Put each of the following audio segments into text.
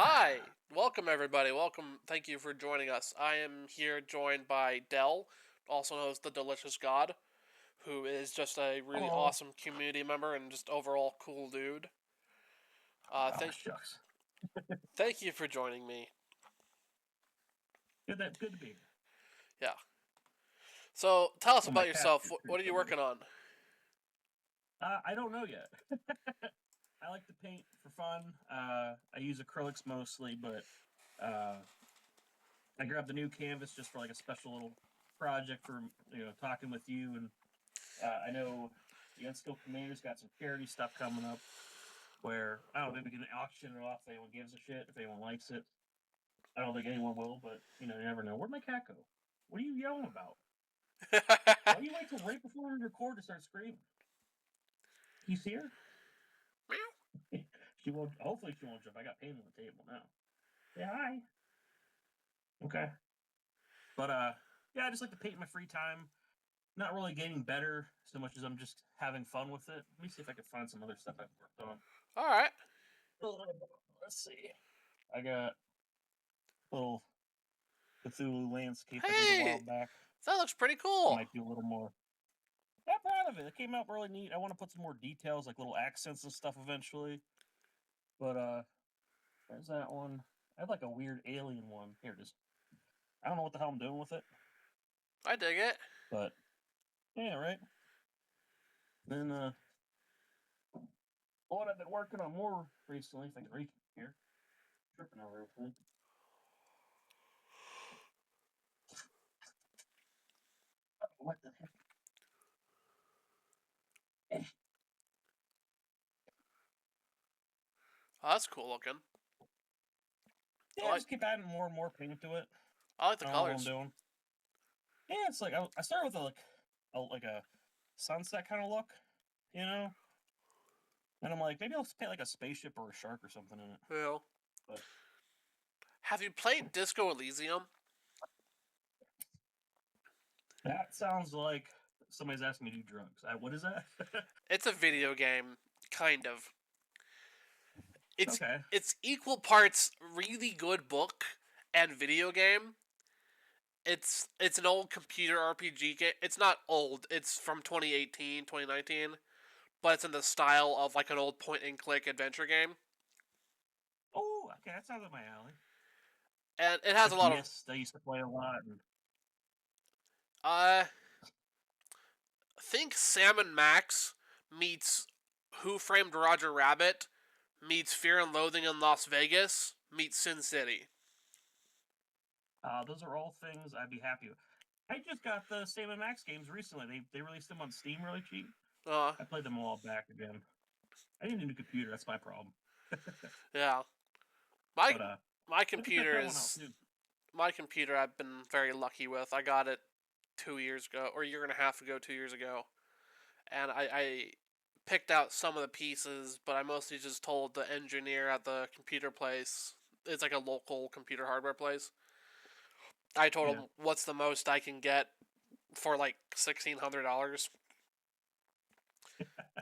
Hi, welcome everybody. Welcome. Thank you for joining us. I am here joined by Dell, also known as the Delicious God, who is just a really Oh, awesome community member and just overall cool dude. oh Thank shucks. thank you for joining me. Good to be here. Yeah. So tell us Oh, my about cat's yourself. here too. What are you working on? I don't know yet. I like to paint for fun. I use acrylics mostly, but uh, I grabbed the new canvas just for like a special little project for talking with you. And I know the Unskilled Commander's got some charity stuff coming up where I don't know, maybe we can auction it off if anyone gives a shit, if anyone likes it. I don't think anyone will, but you never know. Where'd my cat go? What are you yelling about? Why do you wait till right before we record to start screaming? He's here. She won't. Hopefully, she won't jump. I got paint on the table now. Say hi. Okay. But yeah, I just like to paint in my free time. Not really getting better so much as I'm just having fun with it. Let me see if I can find some other stuff I've worked on. All right. Let's see. I got a little Cthulhu landscape I did a while Hey, back. that looks pretty I cool. might do a little more. Yeah, proud of it. It came out really neat. I want to put some more details, like little accents and stuff eventually. But there's that one. I have like a weird alien one. Here it is. I don't know what the hell I'm doing with it, I dig it. but yeah, right. Then what I've been working on more recently, if I can reach it here, tripping over everything. What the heck? Oh, that's cool looking. I Yeah, I like just keep adding more and more paint to it. I like the I don't know what I'm colors. doing. Yeah, it's like I started with a sunset kind of look, you know, and I'm like maybe I'll paint like a spaceship or a shark or something in it. You know. But Have you played Disco Elysium? that sounds like somebody's asking me to do drugs. What is that? It's a video game, kind of. It's Okay. it's equal parts really good book and video game. It's an old computer RPG game. It's not old. It's from 2018, 2019, but it's in the style of like an old point and click adventure game. Oh, okay, that sounds up my alley. And it has a Like lot of Myst, I used to play a lot. And uh think Sam and Max meets Who Framed Roger Rabbit meets Fear and Loathing in Las Vegas meets Sin City. those are all things I'd be happy with. I just got the Sam and Max games recently. They released them on Steam really cheap. Uh I played them a while back again. I didn't need a computer. That's my problem. yeah. My But my I can check computer that one out is too. my computer I've been very lucky with. I got it 2 years ago, or a year and a half ago, 2 years ago. And I picked out some of the pieces, but I mostly just told the engineer at the computer place. It's like a local computer hardware place. I told Yeah. him what's the most I can get for like $1,600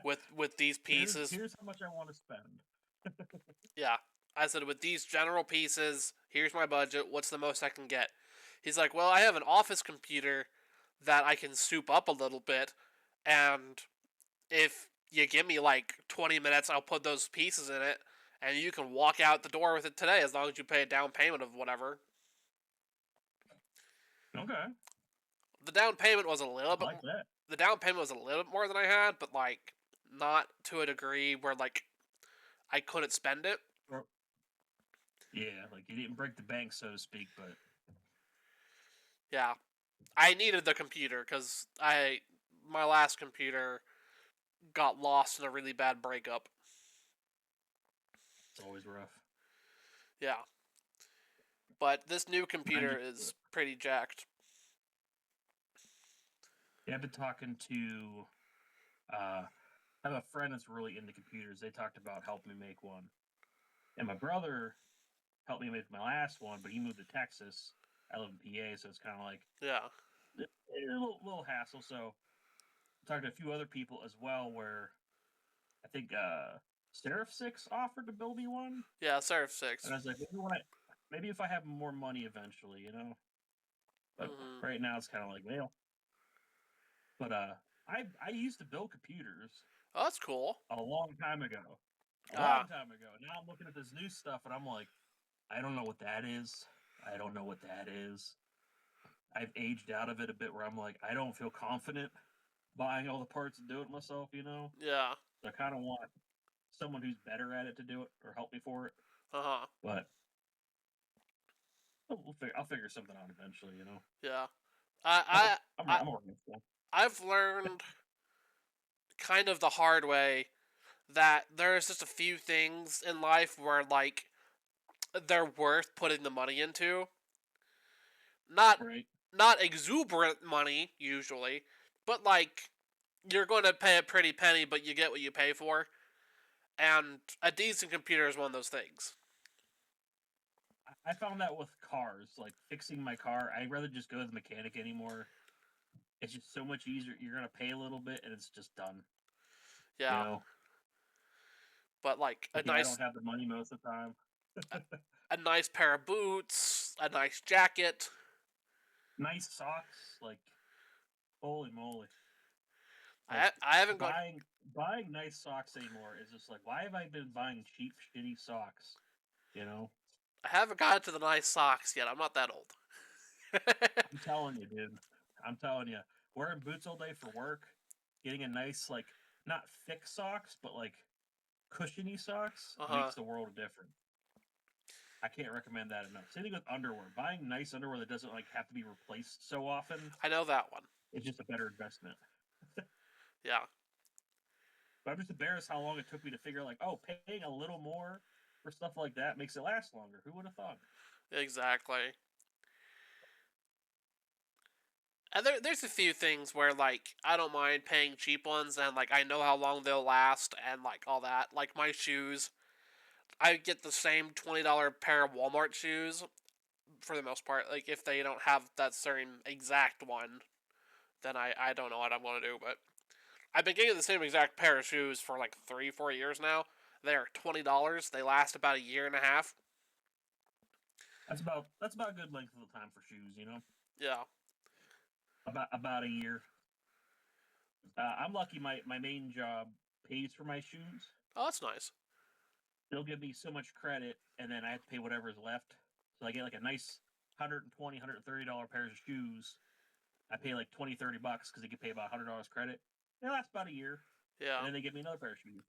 with these pieces. Here's how much I want to spend. Yeah, I said with these general pieces, here's my budget. What's the most I can get? He's like, well, I have an office computer that I can soup up a little bit, and if you give me like 20 minutes, I'll put those pieces in it, and you can walk out the door with it today as long as you pay a down payment of whatever. Okay. The down payment was a little I bit. like that. The down payment was a little bit more than I had, but like not to a degree where like I couldn't spend it. Yeah, like you didn't break the bank, so to speak, but Yeah, I needed the computer because I my last computer got lost in a really bad breakup. it's always rough. Yeah, but this new Mine computer just is pretty jacked. yeah, I've been talking to I have a friend that's really into computers. They talked about helping me make one. And my brother helped me make my last one, but he moved to Texas. I live in PA, so it's kind of like Yeah, a little hassle. So I talked to a few other people as well where I think Seraph 6 offered to build me one, Yeah, Seraph 6. and I was like, maybe if I have more money eventually, you know. But Mm-hmm. right now it's kind of like, well, but I used to build computers Oh, that's cool. a long time ago, a long Ah, time ago. Now I'm looking at this new stuff, and I'm like, I don't know what that is. I don't know what that is. I've aged out of it a bit, where I'm like, I don't feel confident buying all the parts and doing it myself, you know. yeah. So I kind of want someone who's better at it to do it or help me for it. Uh-huh. But I'll figure something out eventually, you know. Yeah. I'm I I I I'm organized. I've learned kind of the hard way that there's just a few things in life where like they're worth putting the money into. Not Right. not exuberant money usually, but like you're going to pay a pretty penny, but you get what you pay for. And a decent computer is one of those things. I found that with cars, like fixing my car, I'd rather just go to the mechanic anymore. It's just so much easier. You're gonna pay a little bit, and it's just done. You Yeah, know, but like like yeah, I don't have the money most of the time. a nice pair of boots, a nice jacket. Nice socks, like holy moly! Like I haven't gone. buying nice socks anymore is just like, why have I been buying cheap, shitty socks? You know, I haven't gotten to the nice socks yet. I'm not that old. I'm telling you, dude. I'm telling you, wearing boots all day for work, getting a nice like not thick socks, but like cushiony socks Uh huh. makes the world of difference. I can't recommend that enough. Same thing with underwear. Buying nice underwear that doesn't like have to be replaced so often I know that one. is just a better investment. Yeah. But I'm just embarrassed how long it took me to figure like, oh, paying a little more for stuff like that makes it last longer. Who would have thought? Exactly. And there's a few things where like I don't mind paying cheap ones, and like I know how long they'll last, and like all that. Like my shoes, I get the same $20 pair of Walmart shoes for the most part. Like if they don't have that certain exact one, then I don't know what I'm gonna do. But I've been getting the same exact pair of shoes for like 3 4 years now. They are $20. They last about a year and a half. That's about a good length of the time for shoes. You know, Yeah. about a year. I'm lucky. My main job pays for my shoes. Oh, that's nice. They'll give me so much credit, and then I have to pay whatever is left. So I get like a nice 120 $130 pairs of shoes. I pay like 20 $30 because they can pay about $100 credit. It lasts about a year, and Yeah. then they give me another pair of shoes.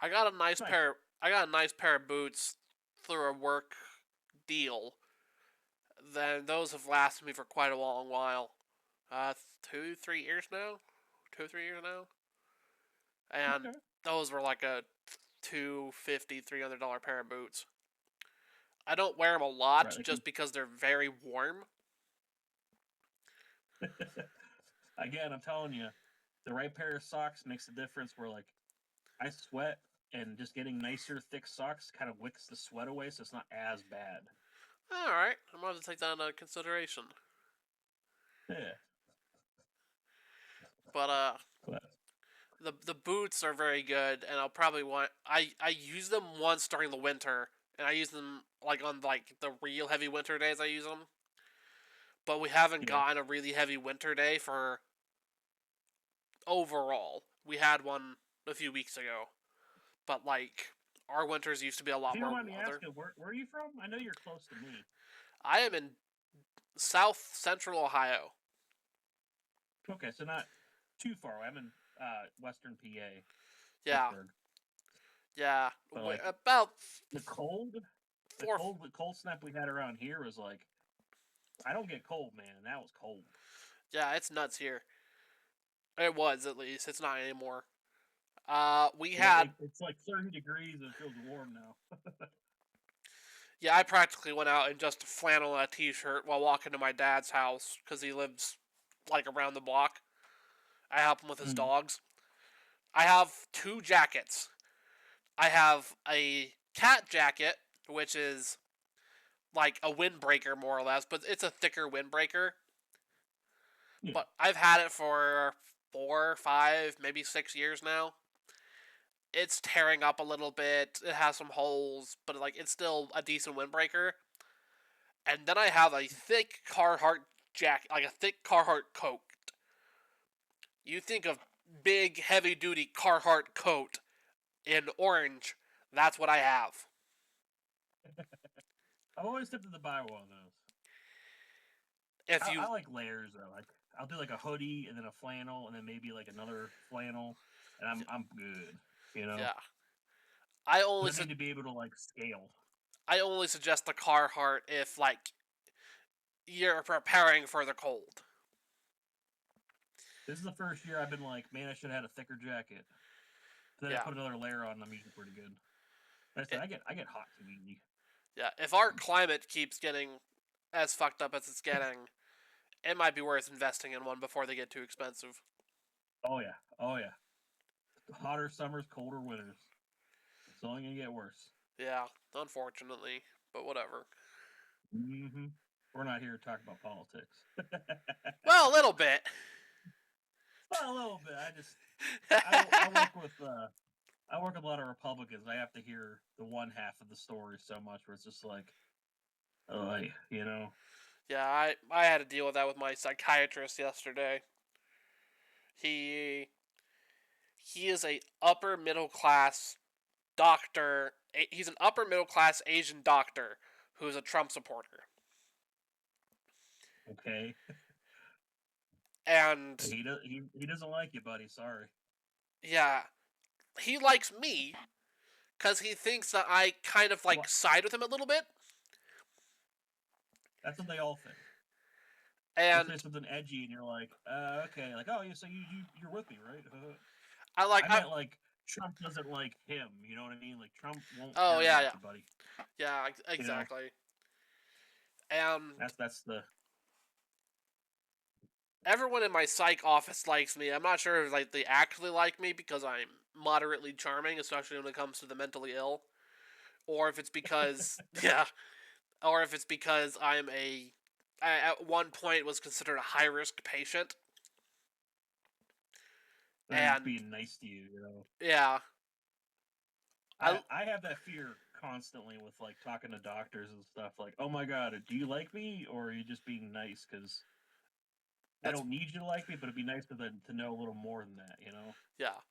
I got a It's nice nice. pair. I got a nice pair of boots through a work deal. Then those have lasted me for quite a long while. 2 3 years now. 2 3 years now. And Okay. those were like a $250 $300 pair of boots. I don't wear them a lot Right. Like just because they're very warm. again, I'm telling you, the right pair of socks makes a difference. Where like I sweat, and just getting nicer, thick socks kind of wicks the sweat away, so it's not as bad. All right, I'm gonna have to take that into consideration. Yeah. But But the boots are very good, and I'll probably want. I use them once during the winter, and I use them like on like the real heavy winter days. I use them, but we haven't yeah. gotten a really heavy winter day for overall. We had one a few weeks ago, but like our winters used to be a If lot you don't more mind me weather. asking, where are you from? I know you're close to me. I am in South Central Ohio. Okay, so not too far away. I'm in Western PA, Yeah, Pittsburgh. yeah, But like about the cold, four. the cold snap we had around here was like, I don't get cold, man, and that was cold. Yeah, it's nuts here. It was at least. It's not anymore. We Like had. it's like 30 degrees and it feels warm now. Yeah, I practically went out in just a flannel and a t-shirt while walking to my dad's house because he lives like around the block. I help him with his Mm, dogs. I have two jackets. I have a cat jacket, which is like a windbreaker more or less, but it's a thicker windbreaker. yeah. But I've had it for 4, 5, maybe 6 years now, it's tearing up a little bit. It has some holes, but like it's still a decent windbreaker. And then I have a thick Carhartt jacket, like a thick Carhartt coat. You think of big, heavy duty Carhartt coat in orange. That's what I have. I've always tempted to buy one of those. If I you, like layers though. Like I'll do like a hoodie and then a flannel and then maybe like another flannel, and I'm good. You know, yeah, I I only need to be able to like scale. I only suggest the Carhartt if like you're preparing for the cold. This is the first year I've been like, man, I should have had a thicker jacket. So then I Yeah, put another layer on, and I'm eating pretty good. Like I said, it, I get hot too easy. yeah. If our climate keeps getting as fucked up as it's getting, it might be worth investing in one before they get too expensive. Oh yeah, oh yeah. Hotter summers, colder winters. It's only gonna get worse. Yeah, unfortunately, but whatever. Mm-hmm. We're not here to talk about politics. Well, a little bit. Well, a little bit. I work with I work with a lot of Republicans. I have to hear the one half of the story so much where it's just like, oh, you know. Yeah, I had to deal with that with my psychiatrist yesterday. He he is a upper middle class doctor. He's an upper middle class Asian doctor who's a Trump supporter. Okay. And He doesn't like you, buddy. Sorry. yeah, he likes me because he thinks that I kind of like Well, side with him a little bit. that's what they all think. They say And something edgy, and you're like, okay, like, oh, yeah, so you're with me, right? I like I meant like Trump doesn't like him. You know what I mean? Like Trump won't oh care yeah, about yeah, you, buddy. yeah, You know, exactly. And that's the everyone in my psych office likes me. I'm not sure if like they actually like me because I'm moderately charming, especially when it comes to the mentally ill, or if it's because yeah, or if it's because I at one point was considered a high risk patient, they're just and being nice to you. You know, yeah, I I have that fear constantly with like talking to doctors and stuff. Like, oh my god, do you like me, or are you just being nice? Because I that's don't need you to like me, but it'd be nice to know a little more than that. You know. yeah.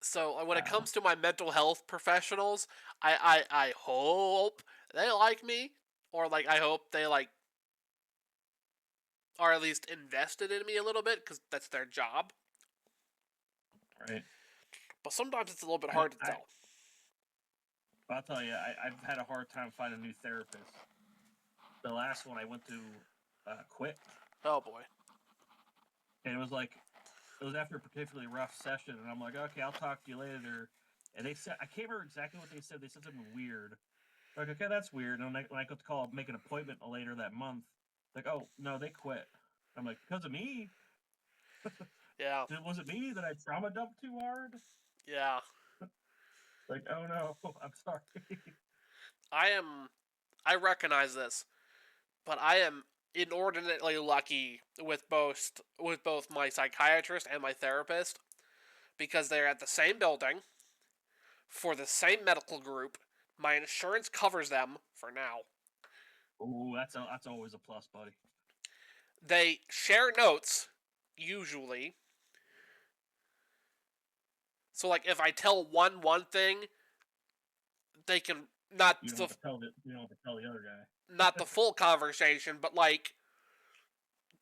So when it Uh, comes to my mental health professionals, I hope they like me, or like I hope they like are at least invested in me a little bit because that's their job. right. But sometimes it's a little bit hard to I tell. I'll tell you, I've had a hard time finding a new therapist. The last one I went to quit, Oh boy. and it was after a particularly rough session, and I'm like, okay, I'll talk to you later. And they said, I can't remember exactly what they said. They said something weird. Like, okay, that's weird. And when I go to call, make an appointment later that month, like, oh no, they quit. I'm like, because of me? Yeah. Was it me that I trauma dumped too hard? Yeah. Like, oh no, I'm sorry. I am. I recognize this, but I am inordinately lucky with both my psychiatrist and my therapist because they're at the same building for the same medical group. My insurance covers them for now. Oh, that's always a plus, buddy. They share notes usually. So like if I tell one thing, they can You don't have to tell the other guy. not the full conversation, but like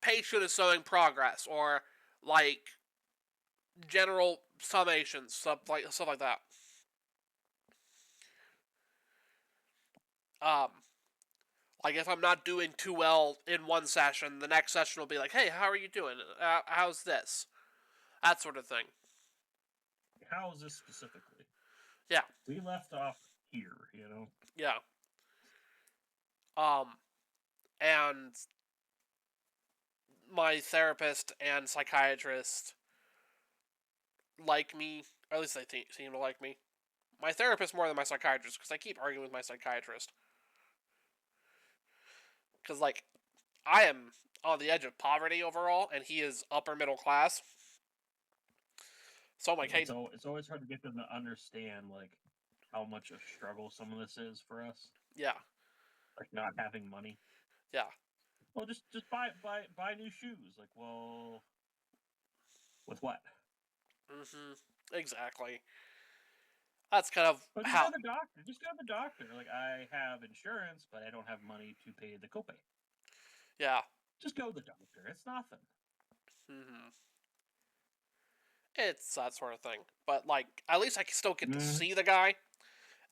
patient is showing progress or like general summations, stuff like that. Um, like if I'm not doing too well in one session, the next session will be like, "Hey, how are you doing? How's this?" That sort of thing. How is this specifically? Yeah, We left off here, you know. yeah. Um, and my therapist and psychiatrist like me, or at least they seem to like me. My therapist more than my psychiatrist because I keep arguing with my psychiatrist. Because like I am on the edge of poverty overall, and he is upper middle class. So I'm like, hey, It's always hard to get them to understand like how much a struggle some of this is for us, yeah, like not having money. yeah, Well, just buy new shoes. Like, well, with what? exactly. That's kind of But just how, go to the doctor. Just go to the doctor. Like, I have insurance, but I don't have money to pay the copay. yeah. Just go to the doctor. It's nothing. hmm It's that sort of thing. But like, at least I can still get to Mm-hmm. see the guy,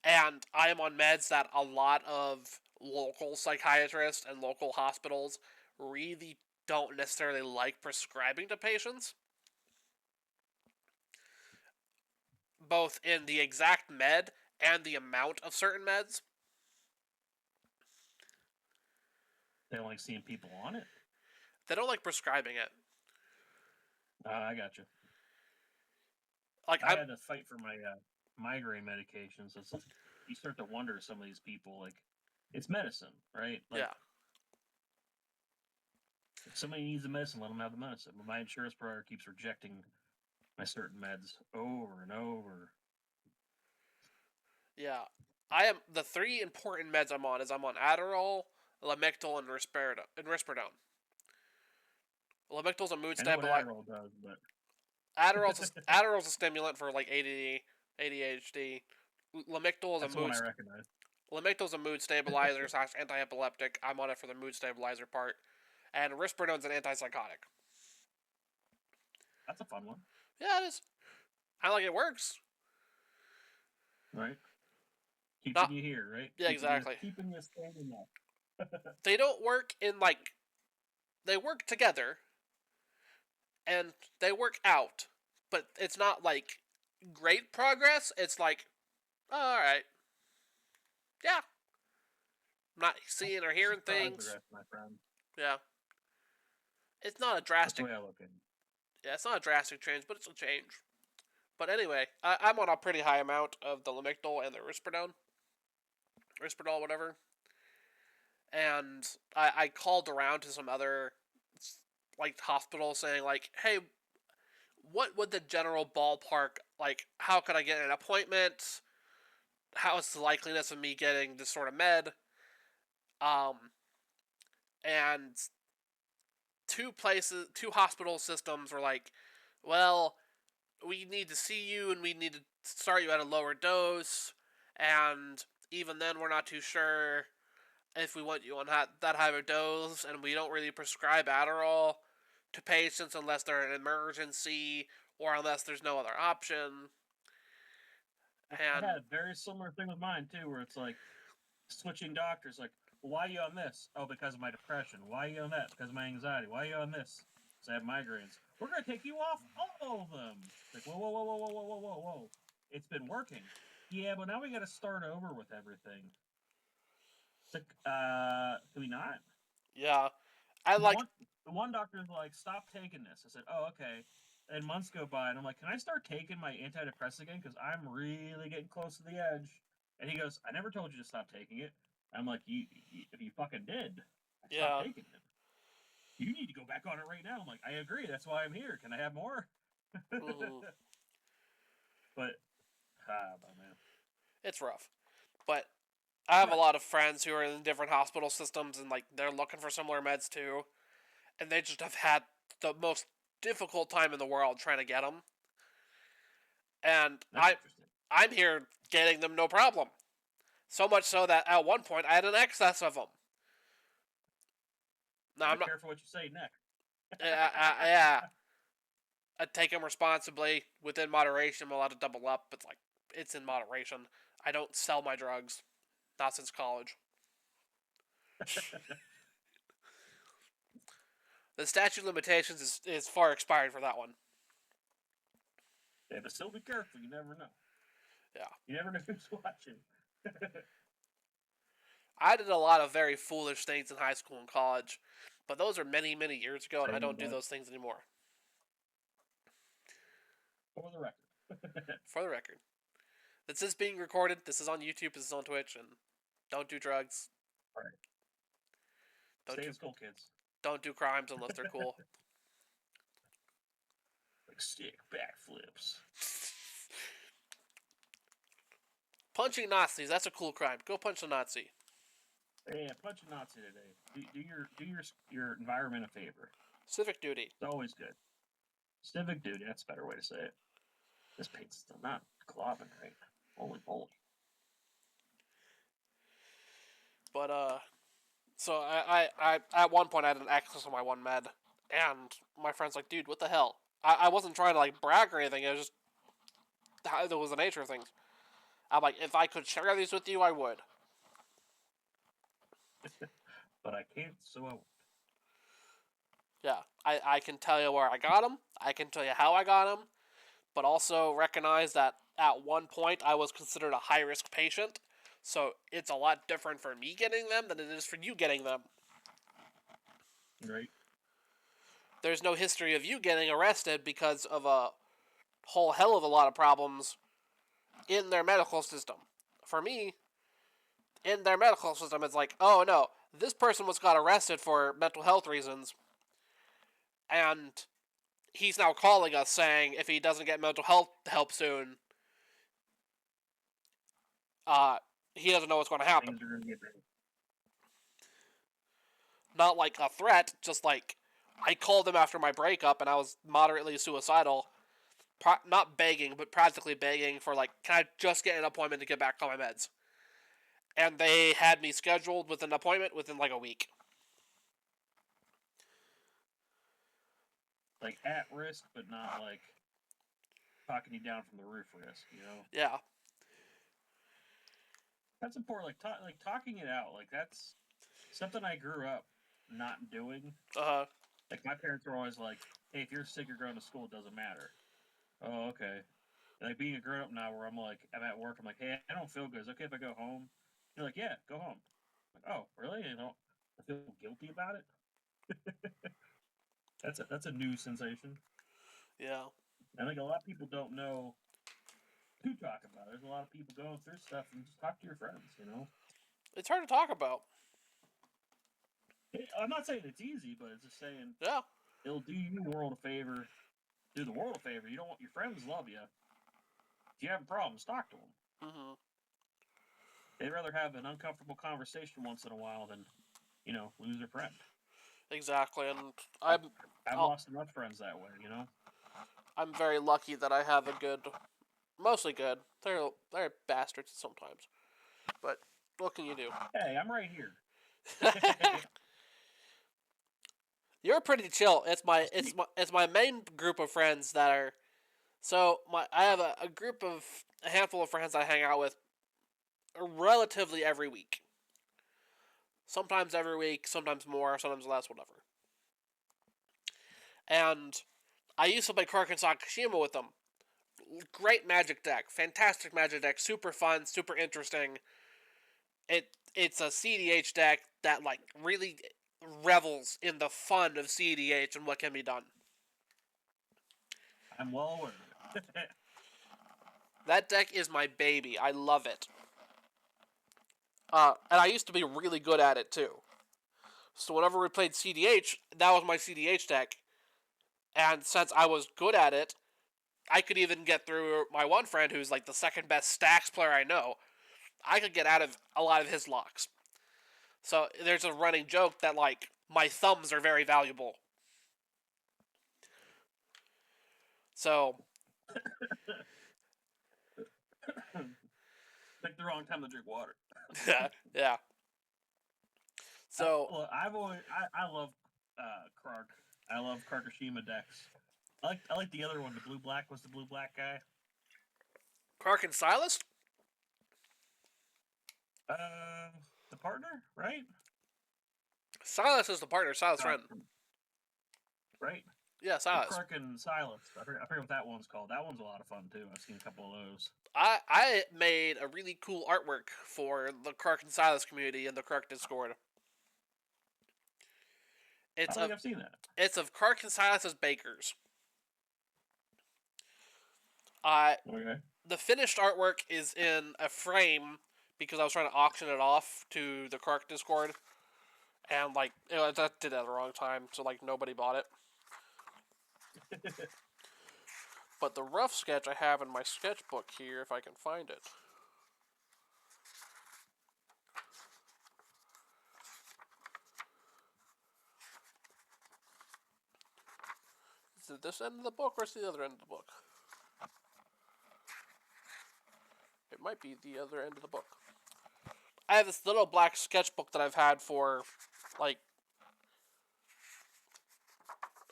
and I am on meds that a lot of local psychiatrists and local hospitals really don't necessarily like prescribing to patients, both in the exact med and the amount of certain meds. They don't like seeing people on it. They don't like prescribing it. I got you. Like I I'm, had to fight for my migraine medications. It's like you start to wonder some of these people. Like, it's medicine, right? Like, yeah, if somebody needs the medicine, let them have the medicine. But my insurance provider keeps rejecting my certain meds over and over. yeah. I am the three important meds I'm on is I'm on Adderall, Lamictal, and Risperidone. Lamictal's a mood I know what stabilizer. Adderall does, but Adderall's a stimulant for like ADD, ADHD. Lamictal is a that's the one I recognize. Lamictal's a mood stabilizer slash anti-epileptic. I'm on it for the mood stabilizer part, and Risperidone's an antipsychotic. That's a fun one, Yeah, it is. I like it works. right? Not Keeping you here, right? yeah, exactly. Keeping you standing up. They don't work in like they work together and they work out, but it's not like great progress. It's like all right, yeah. I'm not seeing or Just hearing surprise the things. rest, my friend. Yeah, it's not a That's the drastic. way I look at it. Yeah, it's not a drastic change, but it's a change. But anyway, I'm on a pretty high amount of the Lamictal and the Risperdal, whatever. And I called around to some other like hospitals saying like, hey, what would the general ballpark like? How could I get an appointment? How is the likeliness of me getting this sort of med? Um, and two hospital systems were like, well, we need to see you and we need to start you at a lower dose, and even then we're not too sure if we want you on that higher dose, and we don't really prescribe Adderall to patients unless they're an emergency or unless there's no other option. I had And a very similar thing with mine too, where it's like switching doctors. Like, well, why are you on this? Oh, because of my depression. Why are you on that? Because of my anxiety. Why are you on this? Because I have migraines. We're gonna take you off all of them. It's like, whoa, whoa, whoa, whoa, whoa, whoa, whoa, whoa, whoa. It's been working. Yeah, but now we got to start over with everything. It's like, do we not? yeah, I The like one, the one doctor's like, stop taking this. I said, oh, okay. And months go by, and I'm like, can I start taking my antidepressant again? Because I'm really getting close to the edge. And he goes, I never told you to stop taking it. I'm like, if you fucking did, I stopped yeah. taking it. You need to go back on it right now. I'm like, I agree. That's why I'm here. Can I have more? Mm, But, man. it's rough, but I have a Right. lot of friends who are in different hospital systems and like they're looking for similar meds too, and they just have had the most difficult time in the world trying to get them. And That's interesting. I'm here getting them no problem. So much so that at one point I had an excess of them. Now Gotta I'm be not. careful what you say next. Yeah, I take them responsibly within moderation. I'm allowed to double up. It's like it's in moderation. I don't sell my drugs. Not since college. The statute of limitations is far expired for that one. Yeah, but still be careful. You never know. Yeah. You never know who's watching. I did a lot of very foolish things in high school and college, but those are many, many years ago, and I Same, don't do but those things anymore. for the record. For the record, this is being recorded. This is on YouTube. This is on Twitch, and don't do drugs. All right. Don't Stay do in school, kids. don't do crimes unless they're cool. Like stick backflips. Punching Nazis, that's a cool crime. Go punch a Nazi. Yeah, punch a Nazi today. Do your environment a favor. Civic duty. It's always good. Civic duty, that's a better way to say it. This paint's still not clobbing right. Holy moly. But, so I at one point I had an access on my one med, and my friend's like, dude, what the hell? I wasn't trying to, like, brag or anything, it was just, that was the nature of things. I'm like, if I could share these with you, I would. But I can't, so I won't. Yeah, I can tell you where I got them, I can tell you how I got them, but also recognize that at one point I was considered a high-risk patient, so it's a lot different for me getting them than it is for you getting them. Right. There's no history of you getting arrested because of a whole hell of a lot of problems in their medical system. For me, in their medical system, it's like, oh no, this person got arrested for mental health reasons, and he's now calling us saying if he doesn't get mental health help soon, he doesn't know what's going to happen. Things are going to get ready. Not like a threat, just like, I called him after my breakup and I was moderately suicidal. Not begging, but practically begging for, like, can I just get an appointment to get back on my meds? And they had me scheduled with an appointment within, like, a week. Like, at risk, but not, like, talking you down from the roof risk, you know? Yeah. That's important. Like talking it out. Like, that's something I grew up not doing. Uh-huh. Like, my parents were always like, hey, if you're sick, you're going to school, it doesn't matter. Oh, okay. Like, being a grown-up now where I'm at work, I'm like, hey, I don't feel good. Is it okay if I go home? You're like, yeah, go home. I'm like, oh, really? I feel guilty about it? That's a new sensation. Yeah. I think a lot of people don't know who to talk about. There's a lot of people going through stuff, and just talk to your friends, you know? It's hard to talk about. I'm not saying it's easy, but it's just saying, yeah, it'll do you the world a favor. Do the world a favor. You don't want your friends love you. If you have problems, talk to them. Mm-hmm. They'd rather have an uncomfortable conversation once in a while than, lose a friend. Exactly, and I've lost enough friends that way, you know? I'm very lucky that I have a good, mostly good. They're bastards sometimes, but what can you do? Hey, I'm right here. You're pretty chill. It's my main group of friends that are. So I have a handful of friends I hang out with relatively every week. Sometimes every week, sometimes more, sometimes less, whatever. And I used to play Karkansas Kashima with them. Great Magic deck, fantastic Magic deck, super fun, super interesting. It's a CDH deck that really revels in the fun of CDH and what can be done. I'm well aware. That deck is my baby. I love it. And I used to be really good at it too. So whenever we played CDH, that was my CDH deck. And since I was good at it, I could even get through my one friend who's the second best stacks player I know. I could get out of a lot of his locks. So there's a running joke that my thumbs are very valuable. So Picked the wrong time to drink water. yeah. So I love Kark. I love Karkashima decks. I like the other one. The blue black was the blue black guy. Kark and Silas? The partner, right? Silas is the partner. Silas friend. Right? Yeah, Silas. Kark and Silas. I forget what that one's called. That one's a lot of fun too. I've seen a couple of those. I made a really cool artwork for the Kark and Silas community in the Kark Discord. I think I've seen that. It's of Kark and Silas as bakers. Okay. The finished artwork is in a frame because I was trying to auction it off to the Kark Discord, and I did it at the wrong time, so nobody bought it. But the rough sketch I have in my sketchbook here, if I can find it. Is it this end of the book or is it the other end of the book? It might be the other end of the book. I have this little black sketchbook that I've had for, like,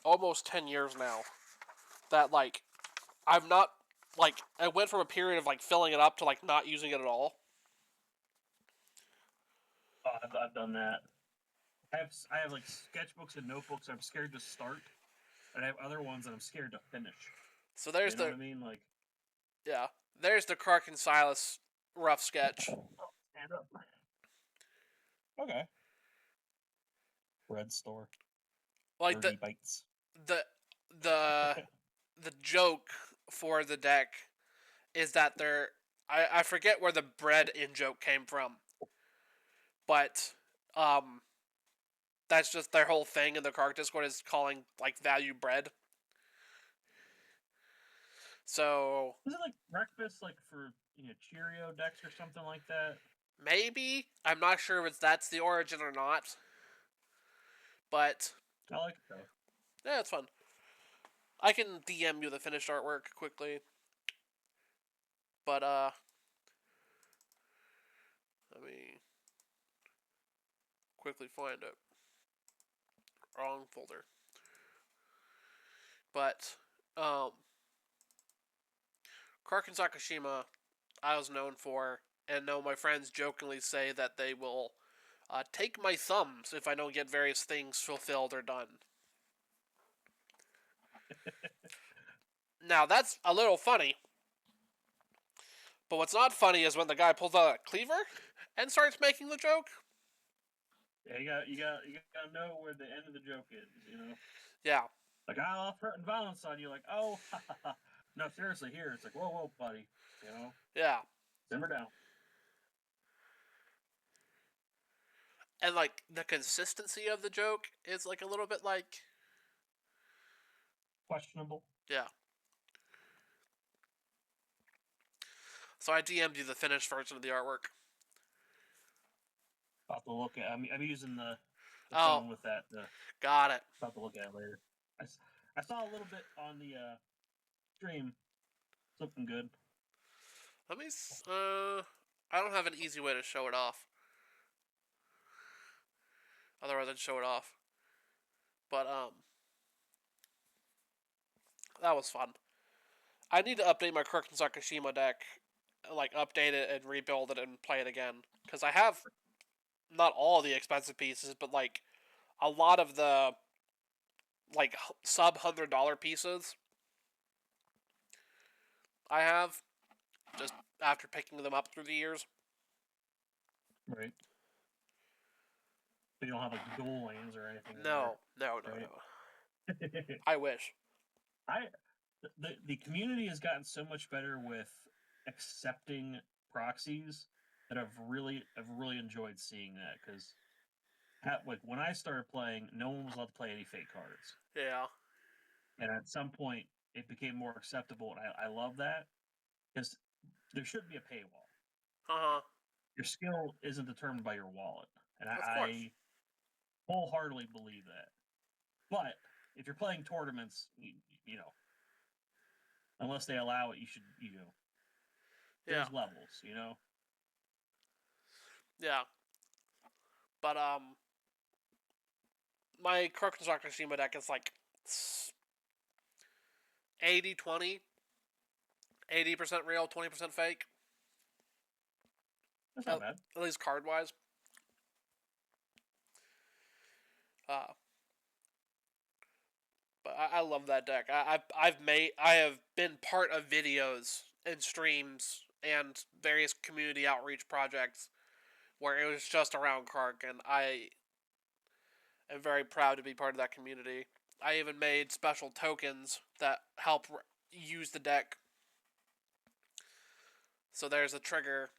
almost 10 years now. That, like, I've not, like, I went from a period of, like, filling it up to, like, not using it at all. Oh, I've done that. I have like sketchbooks and notebooks I'm scared to start, and I have other ones that I'm scared to finish. So there's You know the, what I mean? Like, yeah, there's the Clark and Silas rough sketch. stand up. Okay. Red store. Like, 30 bites. the, the, the joke for the deck is that they're, I forget where the bread in joke came from, but, that's just their whole thing in the Clark Discord is calling, like, value bread. So Is it like breakfast, like for Cheerio decks or something like that? maybe, I'm not sure if that's the origin or not, but I like it though. yeah, it's fun. I can DM you the finished artwork quickly, but let me quickly find it. Wrong folder. But Clark and Sakashima, I was known for, and know my friends jokingly say that they will take my thumbs if I don't get various things fulfilled or done. Now, that's a little funny. But what's not funny is when the guy pulls out a cleaver and starts making the joke. Yeah, you gotta know where the end of the joke is. Yeah. Like, I'll threaten violence on you. Like, oh, no, seriously, here. It's like, whoa, buddy. Yeah. Simmer down. And, like, the consistency of the joke is, like, a little bit like... Questionable. Yeah. So I DM'd you the finished version of the artwork. I'll have to look at. I'm using the Oh, phone with that. got it. I'll have to look at it later. I saw a little bit on the stream. Something good. Let me... I don't have an easy way to show it off. Otherwise I'd show it off. But, that was fun. I need to update my Kirk and Sakashima deck. Like, update it and rebuild it and play it again. Because I have not all the expensive pieces, but, like, a lot of the, like, sub $100 pieces I have, just after picking them up through the years. Right. So you don't have like dual lanes or anything. No. I wish. The community has gotten so much better with accepting proxies that I've really enjoyed seeing that, because like when I started playing, no one was allowed to play any fake cards, Yeah. and at some point it became more acceptable, and I love that, because there shouldn't be a paywall. Uh-huh. Your skill isn't determined by your wallet, and Of course. I wholeheartedly believe that. But if you're playing tournaments, unless they allow it, you should, Yeah. there's levels, Yeah. But, my Kirk and Sakashima deck is, like, 80-20. 80% real, 20% fake. That's not bad. At least card-wise. But I love that deck. I have been part of videos and streams and various community outreach projects where it was just around Kark, and I am very proud to be part of that community. I even made special tokens that help use the deck. So there's a trigger.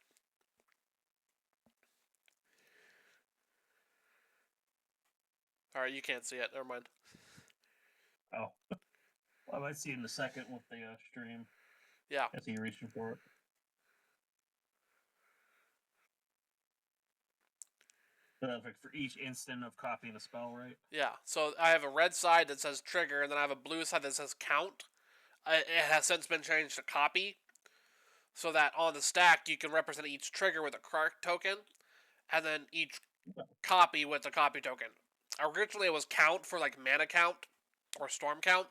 Alright, you can't see it. Never mind. Oh. Well, I might see in a second with the stream. Yeah. As he reaching for it. Like for each instant of copying a spell, right? Yeah. So I have a red side that says trigger, and then I have a blue side that says count. It has since been changed to copy, so that on the stack you can represent each trigger with a Kark token, and then each copy with a copy token. Originally it was count for like mana count or storm count.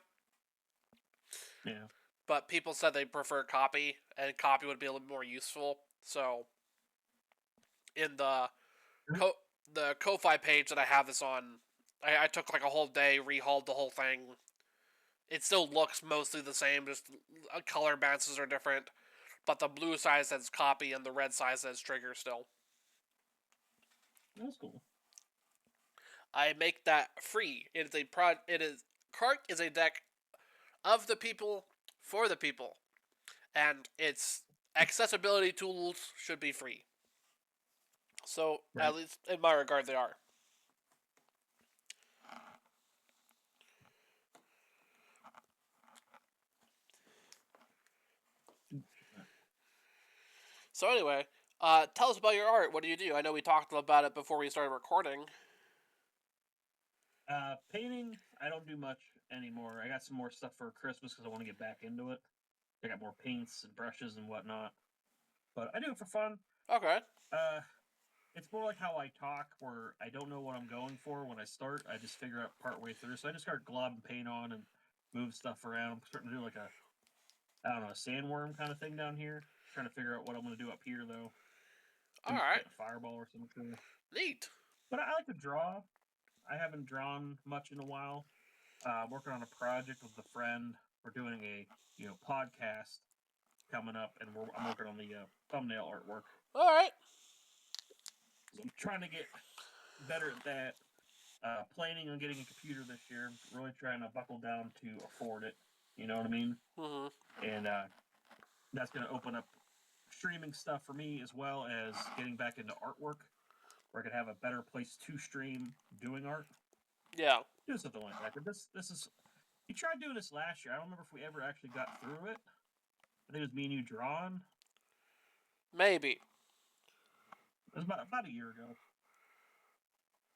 Yeah. But people said they prefer copy, and copy would be a little bit more useful. So in the the Ko-Fi page that I have this on, I took like a whole day, rehauled the whole thing. It still looks mostly the same, just color balances are different. But the blue side says copy, and the red side says trigger still. That's cool. I make that free. It is Kark is a deck of the people for the people, and its accessibility tools should be free. So Right. at least in my regard, they are. So anyway, tell us about your art. What do you do? I know we talked about it before we started recording. Painting, I don't do much anymore. I got some more stuff for Christmas because I want to get back into it. I got more paints and brushes and whatnot. But I do it for fun. Okay. It's more like how I talk, where I don't know what I'm going for when I start. I just figure out partway through. So I just start globbing paint on and move stuff around. I'm starting to do like a, I don't know, a sandworm kind of thing down here. Trying to figure out what I'm going to do up here, though. All right. A fireball or something. Neat. But I like to draw. I haven't drawn much in a while. I'm working on a project with a friend. We're doing a podcast coming up, and I'm working on the thumbnail artwork. All right. So I'm trying to get better at that. Planning on getting a computer this year. Really trying to buckle down to afford it. You know what I mean? Mm-hmm. And that's going to open up streaming stuff for me, as well as getting back into artwork, where I could have a better place to stream doing art. Yeah. Do something like that. But this is. We tried doing this last year. I don't remember if we ever actually got through it. I think it was me and you drawing. Maybe. It was about a year ago.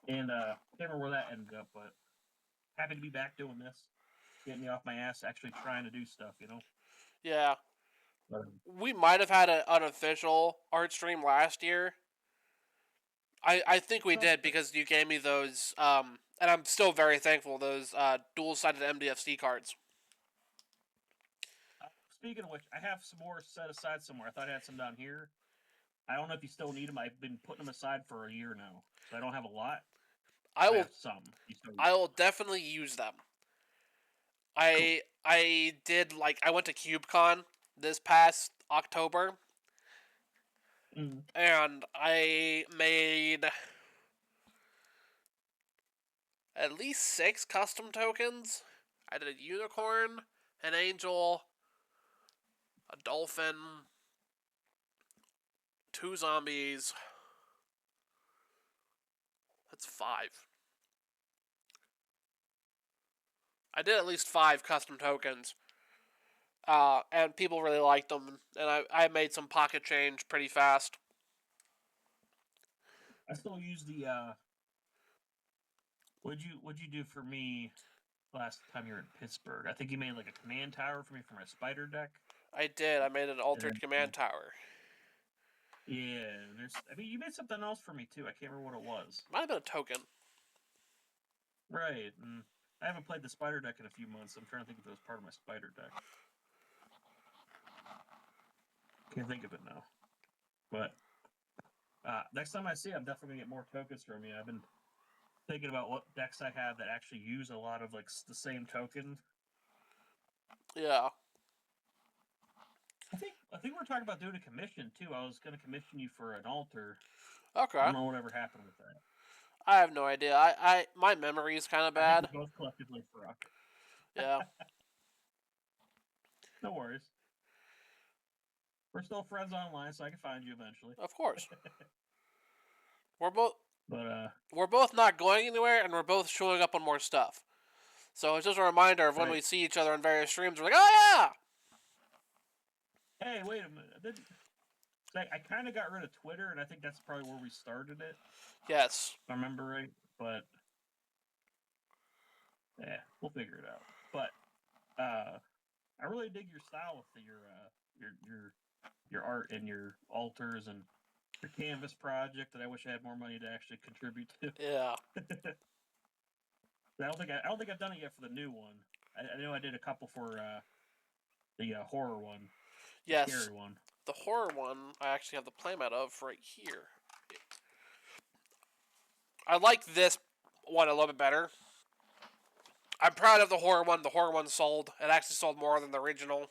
And can't remember where that ended up, but happy to be back doing this. Getting me off my ass, actually trying to do stuff, Yeah. But, We might have had an unofficial art stream last year. I think we did because you gave me those, and I'm still very thankful, those dual-sided MDFC cards. Speaking of which, I have some more set aside somewhere. I thought I had some down here. I don't know if you still need them. I've been putting them aside for a year now, so I don't have a lot. I will. Have some. I will definitely use them. I did I went to CubeCon this past October, and I made at least 6 custom tokens. I did a unicorn, an angel, a dolphin, 2 zombies. That's 5. I did at least 5 custom tokens. And people really liked them, and I made some pocket change pretty fast. I still use the what'd you do for me last time you were in Pittsburgh? I think you made like a command tower for me for my spider deck. I did. I made an altered command tower. Yeah, you made something else for me too. I can't remember what it was. Might have been a token. Right, and I haven't played the spider deck in a few months. I'm trying to think if it was part of my spider deck. Can't think of it now. But next time I see it, I'm definitely gonna get more tokens from you. I've been thinking about what decks I have that actually use a lot of the same token. Yeah. I think we're talking about doing a commission too. I was gonna commission you for an altar. Okay. I don't know whatever happened with that. I have no idea. My memory is kind of bad. We both collectively forgot. Yeah. No worries. We're still friends online, so I can find you eventually. Of course. We're both But we're both not going anywhere, and we're both showing up on more stuff. So it's just a reminder of when Right. we see each other on various streams, we're like, oh yeah! Hey, wait a minute. I kind of got rid of Twitter, and I think that's probably where we started it. Yes. If I remember right, but yeah, we'll figure it out. But I really dig your style with your art and your altars and your canvas project that I wish I had more money to actually contribute to. Yeah. I don't think I've done it yet for the new one. I know I did a couple for the horror one, the Yes. scary one. The horror one, I actually have the playmat of right here. I like this one a little bit better. I'm proud of the horror one. The horror one sold. It actually sold more than the original.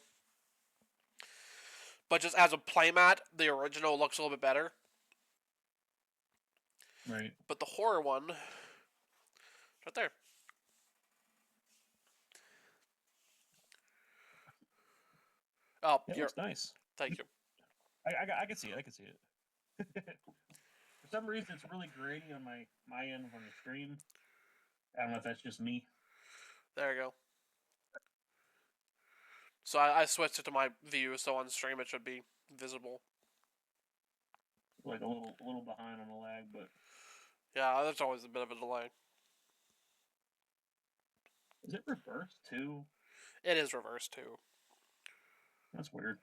But just as a playmat, the original looks a little bit better. Right. But the horror one, right there. Oh, It you're. looks nice. Thank you. I can see it. I can see it. For some reason, it's really grainy on my end on the stream. I don't know if that's just me. There you go. So I switched it to my view, so on stream it should be visible. Like a little behind on the lag, but Yeah, there's always a bit of a delay. is it reversed too? It is reversed too. That's weird.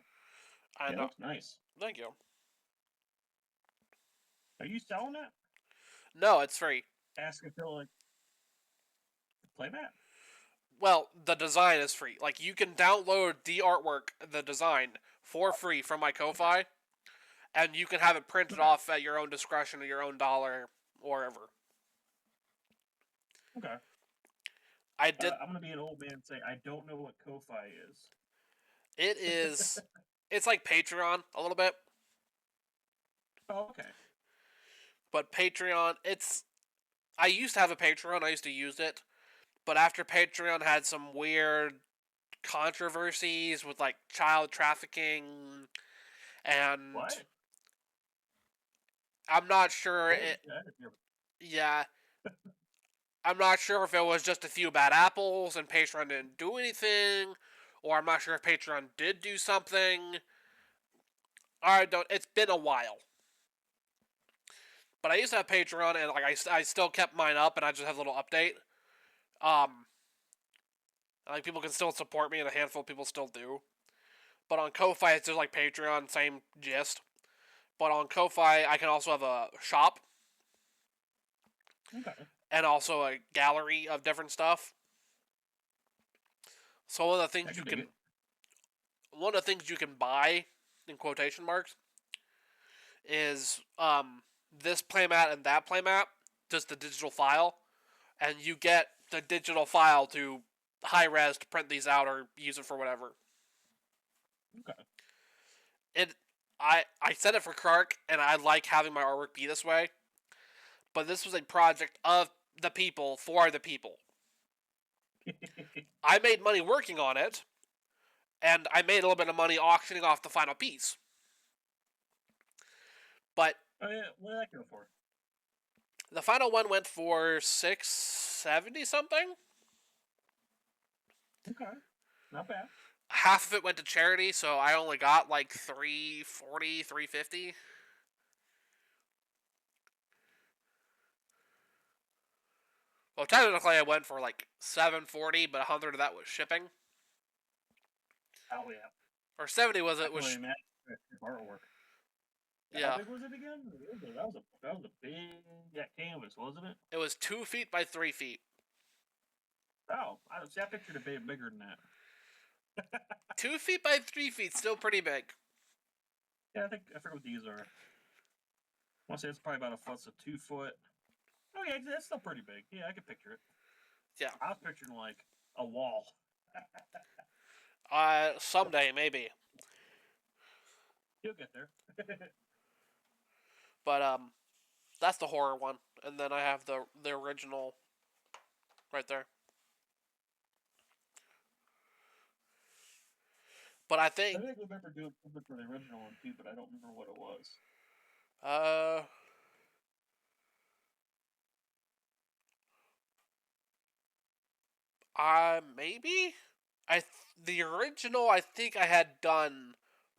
I Yeah, it know. looks nice. Thank you. Are you selling it? No, it's free. Ask if they'll like play that. Well, the design is free. Like, you can download the artwork, the design, for free from my Ko-Fi, and you can have it printed off at your own discretion or your own dollar, or wherever. Okay. I did. I'm gonna be an old man and say I don't know what Ko-Fi is. It is. It's like Patreon a little bit, Oh, okay. but Patreon. I used to have a Patreon. I used to use it, but after Patreon had some weird controversies with like child trafficking, and What? I'm not sure. Oh, Yeah, I'm not sure if it was just a few bad apples and Patreon didn't do anything, or I'm not sure if Patreon did do something. I don't. It's been a while, but I used to have Patreon, and like I still kept mine up, and I just have a little update. Um, like people can still support me, and a handful of people still do. But on Ko-Fi, it's just like Patreon, same gist. But on Ko-Fi, I can also have a shop okay. and also a gallery of different stuff. So one of the things you can buy in quotation marks is this playmat and that playmat, just the digital file, and you get the digital file to high res to print these out or use it for whatever. Okay. I said it for Clark, and I like having my artwork be this way, but this was a project of the people for the people. I made money working on it, and I made a little bit of money auctioning off the final piece. But oh yeah, what did that go for? the final one went for $670 something. Okay, not bad. Half of it went to charity, so I only got like $340, $350. Well, technically I went for like $740, but $100 of that was shipping. Oh yeah. Or $70 was it? Was artwork. Yeah. How big was it again? That was a big canvas, wasn't it? It was 2 feet by 3 feet. Oh, I pictured it being bigger than that. 2 feet by 3 feet, still pretty big. Yeah, I forget what these are. I want to say it's probably about a foot, so 2 foot. Oh yeah, that's still pretty big. Yeah, I can picture it. Yeah. I was picturing like a wall. Someday maybe. You'll get there. But that's the horror one, and then I have the original right there. But I think I remember doing something for the original one too, but I don't remember what it was. Maybe. The original I think I had done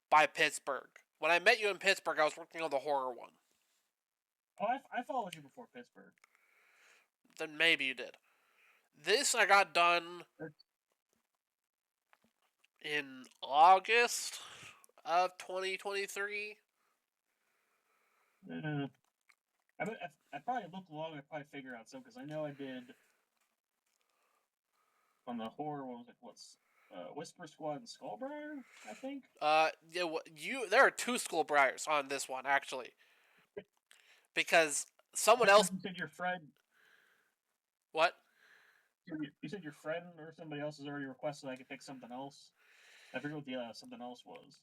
by Pittsburgh. When I met you in Pittsburgh, I was working on the horror one. Oh, I followed you before Pittsburgh. Then maybe you did. This I got done in August of 2023. I probably looked long. I probably figure out some because I know I did on the horror one. Was like what's Whisper Squad and Skullbriar, I think. Yeah, there are two Skullbriars on this one actually, because someone else. You said your friend. What? You said your friend or somebody else has already requested I could pick something else. I forget what the something else was.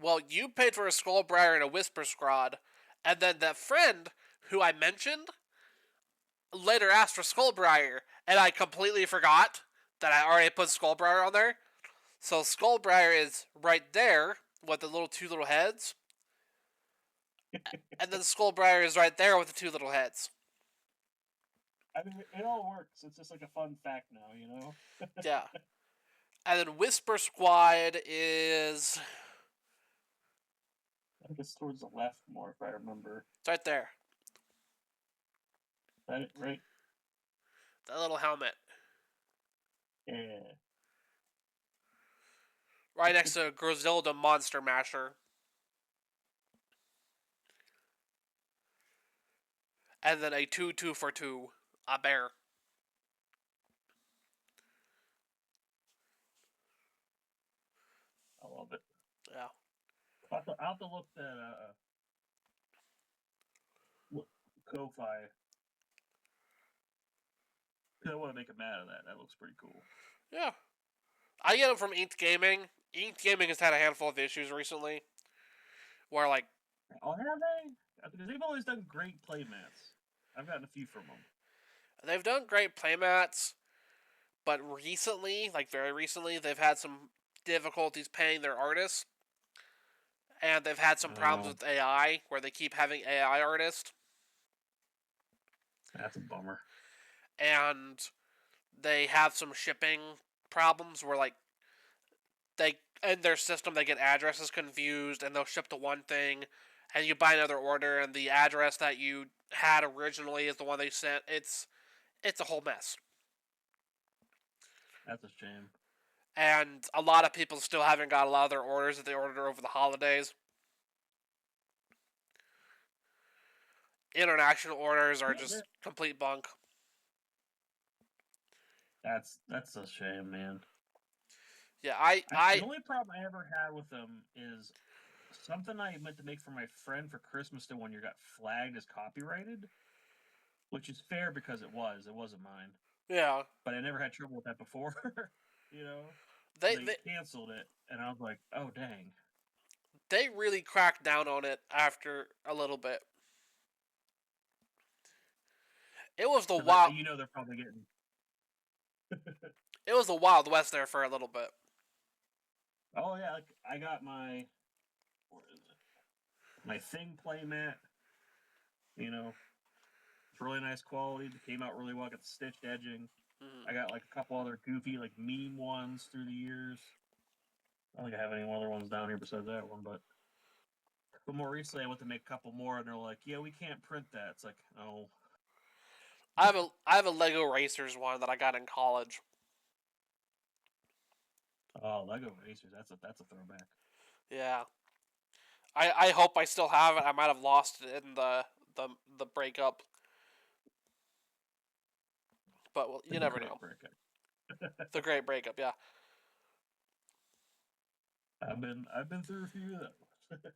Well, you paid for a Skullbriar and a Whisper Squad, and then that friend who I mentioned later asked for Skullbriar, and I completely forgot that I already put Skullbriar on there. So Skullbriar is right there with the two little heads, and then Skullbriar is right there with the two little heads. I mean, it all works. It's just like a fun fact now, you know? Yeah. And then Whisper Squad is... I guess towards the left more, if I remember. It's right there. Is that it, right? That little helmet. Yeah. Right next to Griselda Monster Masher. And then a 2-2 for 2. A bear. I love it. Yeah. I'll have to look that Ko-Fi. I want to make a mat of that. That looks pretty cool. Yeah. I get them from Inked Gaming. Inked Gaming has had a handful of issues recently. Where, like... Oh, have they? Because they've always done great play mats. I've gotten a few from them. They've done great playmats, but recently, like very recently, they've had some difficulties paying their artists. And they've had some problems with AI, where they keep having AI artists. That's a bummer. And they have some shipping problems where, like, they in their system they get addresses confused, and they'll ship to one thing, and you buy another order, and the address that you had originally is the one they sent. It's a whole mess. That's a shame. And a lot of people still haven't got a lot of their orders that they ordered over the holidays. International orders are just complete bunk. That's a shame, man. Yeah, the only problem I ever had with them is something I meant to make for my friend for Christmas the one year got flagged as copyrighted, which is fair because it wasn't mine. Yeah. But I never had trouble with that before, you know? They canceled it, and I was like, oh, dang. They really cracked down on it after a little bit. It was the wild... You know they're probably getting... It was the Wild West there for a little bit. Oh, yeah, like, I got my... What is it? My Thing playmat. You know, it's really nice quality. It came out really well. I got the stitched edging. I got like a couple other goofy like meme ones through the years. I don't think I have any other ones down here besides that one, but more recently I went to make a couple more, and they're like, "Yeah, we can't print that." It's like, oh. I have a Lego Racers one that I got in college. Oh, Lego Racers, that's a throwback. Yeah. I hope I still have it. I might have lost it in the breakup. But well, you never know. The great breakup, yeah. I've been through a few of those.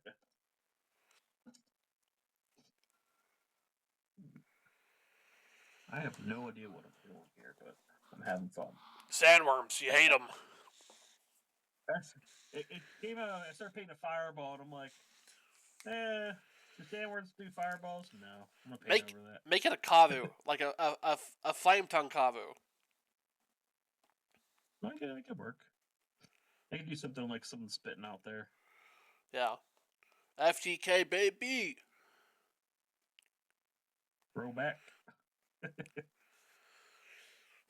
I have no idea what I'm doing here, but I'm having fun. Sandworms, you hate them. It came out. I started painting a fireball, and I'm like, the sandworms do fireballs? No, I'm gonna paint over that. Make it a kavu, like a flame tongue kavu. Okay, it could work. I could do something like something spitting out there. Yeah. FTK, baby! Throwback.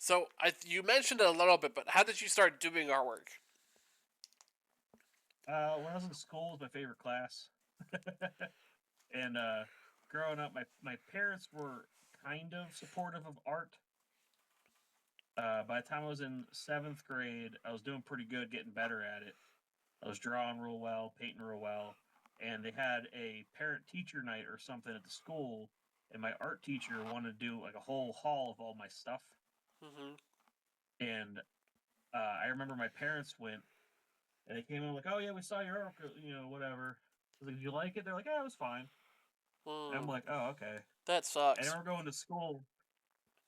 So you mentioned it a little bit, but how did you start doing artwork? When I was in school, it was my favorite class. And growing up, my parents were kind of supportive of art. By the time I was in 7th grade, I was doing pretty good, getting better at it. I was drawing real well, painting real well, and they had a parent-teacher night or something at the school, and my art teacher wanted to do like a whole haul of all my stuff. Mm-hmm. And I remember my parents went, and they came in like, "Oh yeah, we saw your art, whatever." I was like, "Did you like it?" They're like, "Yeah, it was fine." And I'm Mm, like, "Oh, okay." that I sucks. remember going to school.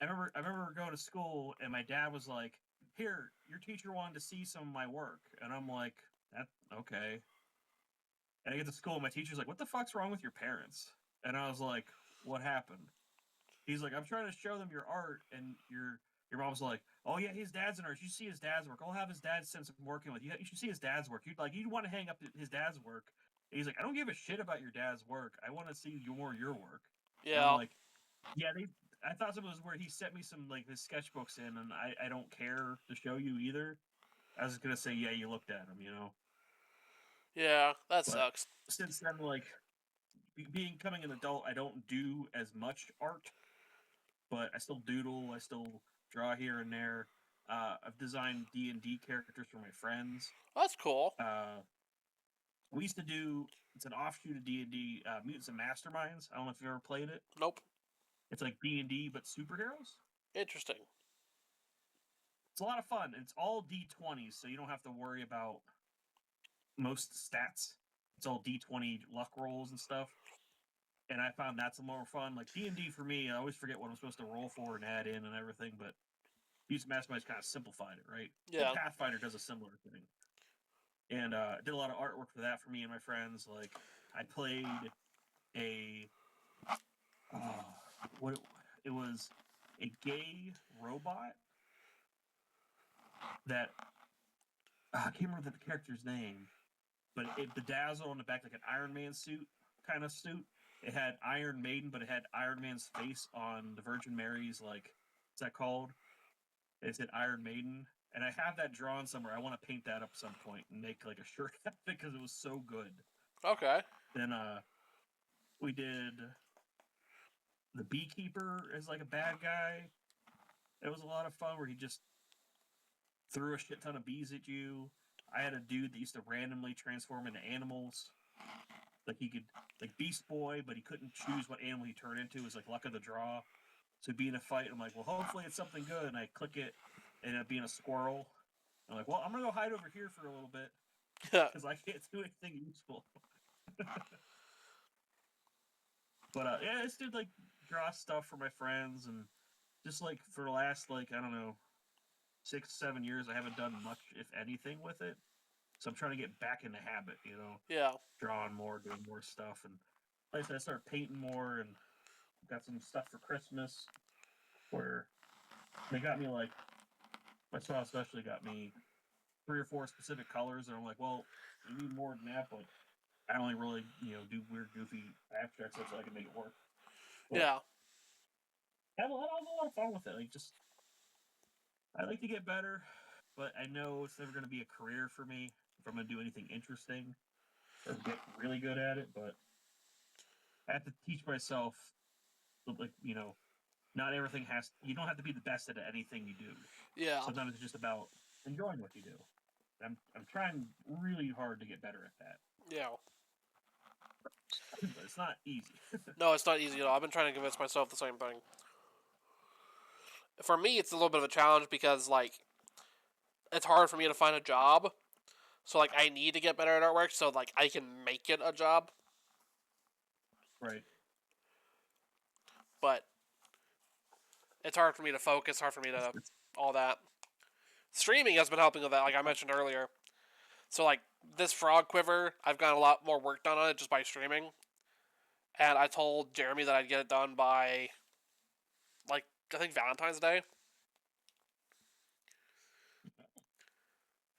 I remember going to school, and my dad was like, "Here, your teacher wanted to see some of my work," and I'm like, "That okay." And I get to school, and my teacher's like, "What the fuck's wrong with your parents?" And I was like, "What happened?" He's like, "I'm trying to show them your art," and your mom's like, "Oh yeah, his dad's an artist. You should see his dad's work. I'll have his dad send some working with you. You should see his dad's work. You'd want to hang up his dad's work." And he's like, "I don't give a shit about your dad's work. I want to see your work." And I'm Yeah. like, "Yeah, they." I thought something was where he sent me some like his sketchbooks in, and I don't care to show you either. I was gonna say, yeah, you looked at them. Yeah, that But sucks. since then, like becoming an adult, I don't do as much art, but I still doodle. I still draw here and there. I've designed D&D characters for my friends. That's cool. Uh, we used to do. It's an offshoot of D&D, Mutants and Masterminds. I don't know if you've ever played it. Nope. It's like D&D but superheroes. Interesting. It's a lot of fun. It's all D20s, so you don't have to worry about most stats. It's all D20 luck rolls and stuff. And I found that's more fun. Like D&D for me, I always forget what I'm supposed to roll for and add in and everything, but Beast Mastermind's kind of simplified it, right? I think Yeah. Pathfinder does a similar thing. And did a lot of artwork for that for me and my friends. Like I played a what it was a gay robot that I can't remember the character's name, but it bedazzled on the back like an Iron Man suit kind of suit. It had Iron Maiden, but it had Iron Man's face on the Virgin Mary's like what's that called? It said Iron Maiden, and I have that drawn somewhere. I want to paint that up some point and make like a shirt because it was so good. Okay. Then we did the beekeeper as like a bad guy. It was a lot of fun where he just threw a shit ton of bees at you. I had a dude that used to randomly transform into animals. Like he could like Beast Boy, but he couldn't choose what animal he turned into. It was like luck of the draw. So he'd be in a fight. I'm like, well, hopefully it's something good. And I click it, and it being a squirrel. I'm like, well, I'm gonna go hide over here for a little bit because I can't do anything useful. But yeah, I just did like draw stuff for my friends, and just like for the last like I don't know 6 7 years, I haven't done much, if anything, with it. So I'm trying to get back in the habit, Yeah. drawing more, doing more stuff, and like I said, I started painting more, and got some stuff for Christmas where they got me like my son especially got me 3 or 4 specific colors, and I'm like, well, you need more than that, but I only really do weird, goofy abstract stuff so I can make it work. But Yeah. I have a lot of fun with it. Like, just I like to get better, but I know it's never going to be a career for me if I'm going to do anything interesting or get really good at it. But I have to teach myself, like, not everything has. You don't have to be the best at anything you do. Yeah. Sometimes it's just about enjoying what you do. I'm trying really hard to get better at that, Yeah. but it's not easy. No, it's not easy at all. I've been trying to convince myself the same thing. For me, it's a little bit of a challenge because, like, it's hard for me to find a job. So, like, I need to get better at artwork so, like, I can make it a job. Right. But it's hard for me to focus, hard for me to all that. Streaming has been helping with that, like I mentioned earlier. So, like, this frog quiver, I've got a lot more work done on it just by streaming. And I told Jeremy that I'd get it done by, like, I think Valentine's Day.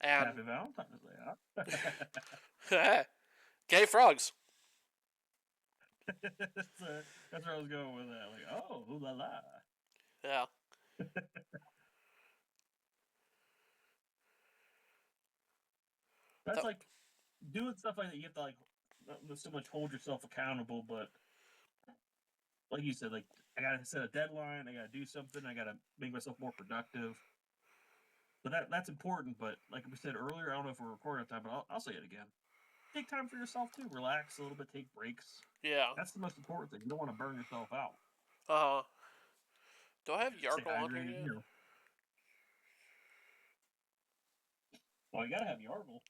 And Happy Valentine's Day, huh? gay frogs. That's where I was going with that. Like, oh, ooh la la. Yeah. That's like doing stuff like that. You have to like not so much hold yourself accountable, but like you said, like I gotta set a deadline. I gotta do something. I gotta make myself more productive. But that's important. But like we said earlier, I don't know if we're recording on time, but I'll say it again. Take time for yourself too. Relax a little bit. Take breaks. Yeah. That's the most important thing. You don't want to burn yourself out. Uh huh. Do I have Stay Yargle on here hydrated. yet? You know. Well, you gotta have Yargle.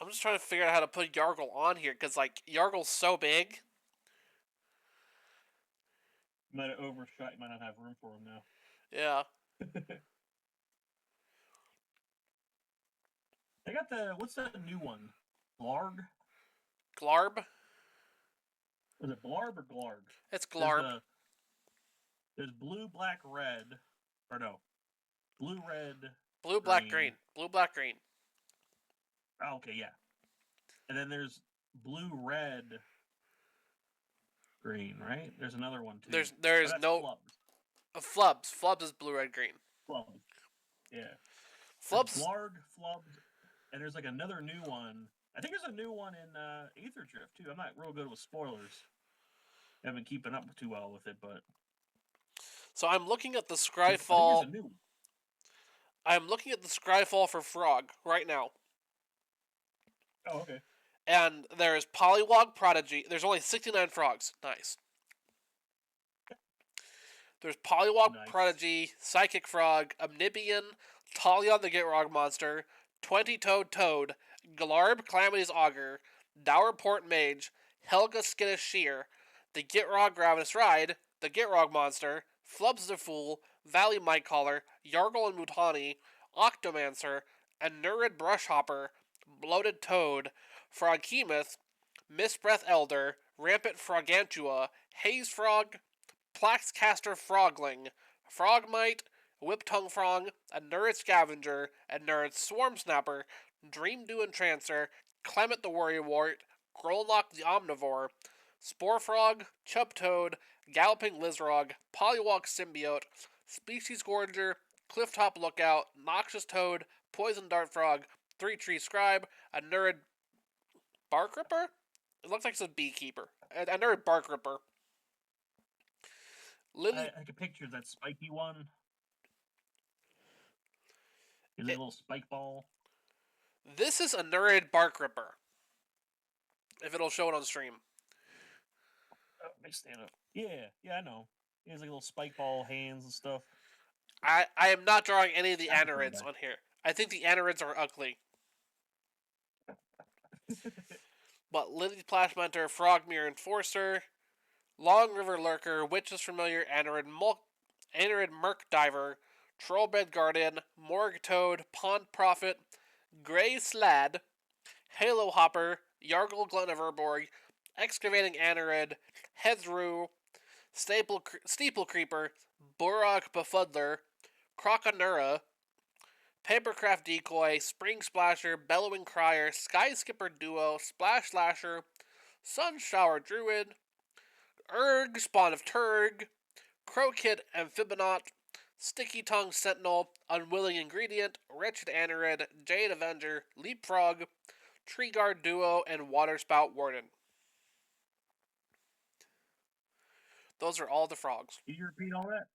I'm just trying to figure out how to put Yargle on here because like Yargle's so big. You might have overshot. You might not have room for him now. Yeah. They got what's that new one? Blarg? Glarb. Is it Blarb or Glarg? It's Glarb. There's blue, black, red, or no, blue, red, Blue, black, green. Blue, black, green. Oh, okay, yeah. And then there's blue, red, green, right? There's another one too. There's no Flubs. Flubs. Flubs is blue, red, green. Flubs. Yeah. Flubs. Blarg, Flubs, and there's like another new one. I think there's a new one in Aether Drift too. I'm not real good with spoilers. I haven't been keeping up too well with it, but So I'm looking at the Scryfall. There's a new one. I'm looking at the Scryfall for Frog right now. Oh, okay. And there's Polywog Prodigy. There's only 69 frogs. Nice. There's Polywog Prodigy, Psychic Frog, Omnibian, Talion the Gitrog Monster, 20-Toed Toad, Glarb Calamity's Augur, Dowerport Mage, Helga Skittish Shear, the Gitrog Ravenous Ride, the Gitrog Monster, Flubs the Fool, Valley Mightcaller, Yargle and Mutani, Octomancer, Anurid Brushhopper, Bloated Toad, Froghemoth, Mistbreath Elder, Rampant Frogantua, Haze Frog, Plaxcaster Frogling, Frogmite, Whiptongue Frog, Anurid Scavenger, Anurid Swarm Snapper, Dreamdew Entrancer, Clement the Warrior Wart, Grolnock the Omnivore, Sporefrog, Chubtoad, Galloping Lizrog, Polywog Symbiote, Species Gorger, Clifftop Lookout, Noxious Toad, Poison Dart Frog, Three Tree Scribe, Anurid Bark Ripper? It looks like it's a beekeeper. Anurid Bark Ripper. I can picture that spiky one. Is it a little spike ball? This is Anurid Bark Ripper. If it'll show it on stream. Oh, let me stand up. Yeah, I know. He has like little spike ball hands and stuff. I am not drawing any of the Anurids on here. I think the Anurids are ugly. But Lily Plashmentor, Frogmere Enforcer, Long River Lurker, Witch's Familiar, Anurid Murk Diver, Trollbed Guardian, Morgue Toad, Pond Prophet, Grey Slad, Halo Hopper, Yargle Glen of Urborg, Excavating Anurid, Hezru, Steeple Creeper, Borak Befuddler, Croconura, Papercraft Decoy, Spring Splasher, Bellowing Crier, Sky Skipper Duo, Splash Slasher, Sunshower Druid, Urg, Spawn of Turg, Crowkid Amphibinaut, Sticky Tongue Sentinel, Unwilling Ingredient, Wretched Anurid, Jade Avenger, Leapfrog, Tree Guard Duo, and Waterspout Warden. Those are all the frogs. Can you repeat all that?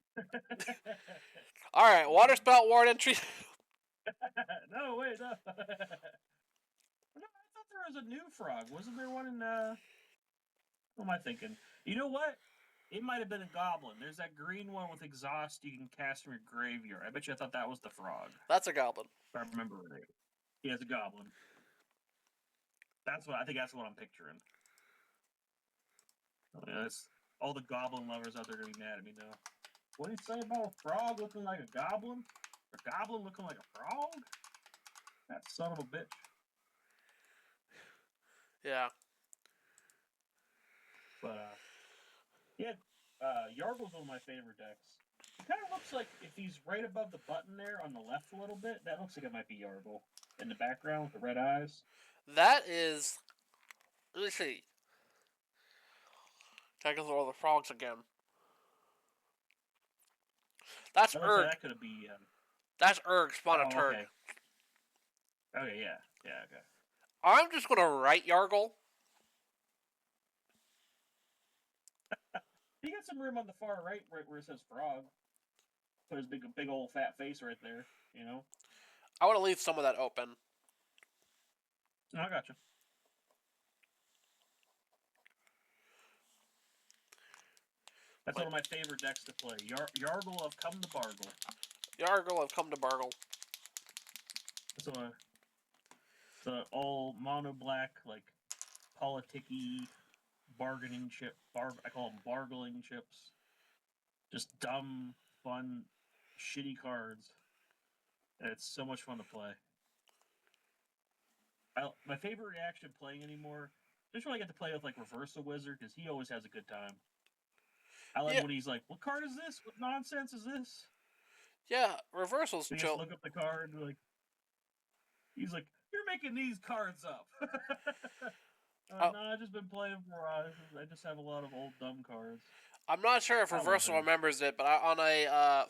Alright, Waterspout Warden, Tree... No, wait, no. No, I thought there was a new frog. Wasn't there one in, what am I thinking? You know what? It might have been a goblin. There's that green one with exhaust you can cast from your graveyard. I bet you I thought that was the frog. That's a goblin. If I remember right. Yeah, it's a goblin. I think that's what I'm picturing. Oh, yeah, all the goblin lovers out there are going to be mad at me now. What do you say about a frog looking like a goblin? A goblin looking like a frog? That son of a bitch. Yeah. But, yeah, Yargle's one of my favorite decks. It kind of looks like if he's right above the button there on the left a little bit, that looks like it might be Yargle. In the background with the red eyes. That is... Let me see. Check out all the frogs again. That's Urg. That could be... That's Urg, Spawn of Turg. Okay. Okay, yeah. Yeah, okay. I'm just gonna write Yargle. You got some room on the far right where it says frog. Put his big old fat face right there, you know? I want to leave some of that open. I gotcha. That's Like, one of my favorite decks to play. Yargle of Come to Bargle. Yargle, I've come to Bargle. It's a all mono black, like politicky bargaining chip. I call them bargling chips. Just dumb, fun, shitty cards. And it's so much fun to play. My favorite reaction playing anymore, just when I get to play with like Reversal Wizard, because he always has a good time. I like Yeah, when he's like, "What card is this? What nonsense is this?" yeah, Reversal's And he has to chill. look up the card. Like he's like, "You're making these cards up." Uh, No, I've just been playing for a while. I just have a lot of old dumb cards. I'm not sure if I love Reversal him. remembers it, but on a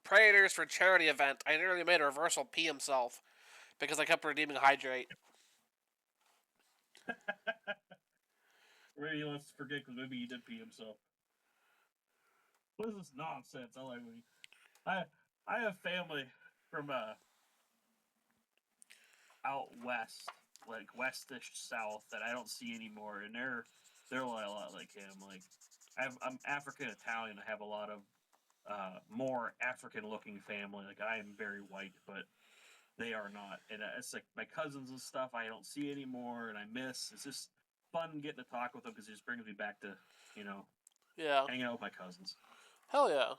Predators for Charity event, I nearly made a Reversal pee himself because I kept redeeming Hydrate. Maybe he wants to forget because maybe he did pee himself. What is this nonsense? I like when he. I I have family from out west, like westish south, that I don't see anymore, and they're a lot like him. Like I'm African Italian. I have a lot of more African looking family. Like I am very white, but they are not. And it's like my cousins and stuff I don't see anymore, and I miss. It's just fun getting to talk with them because it just brings me back to you know Yeah, hanging out with my cousins. hell yeah.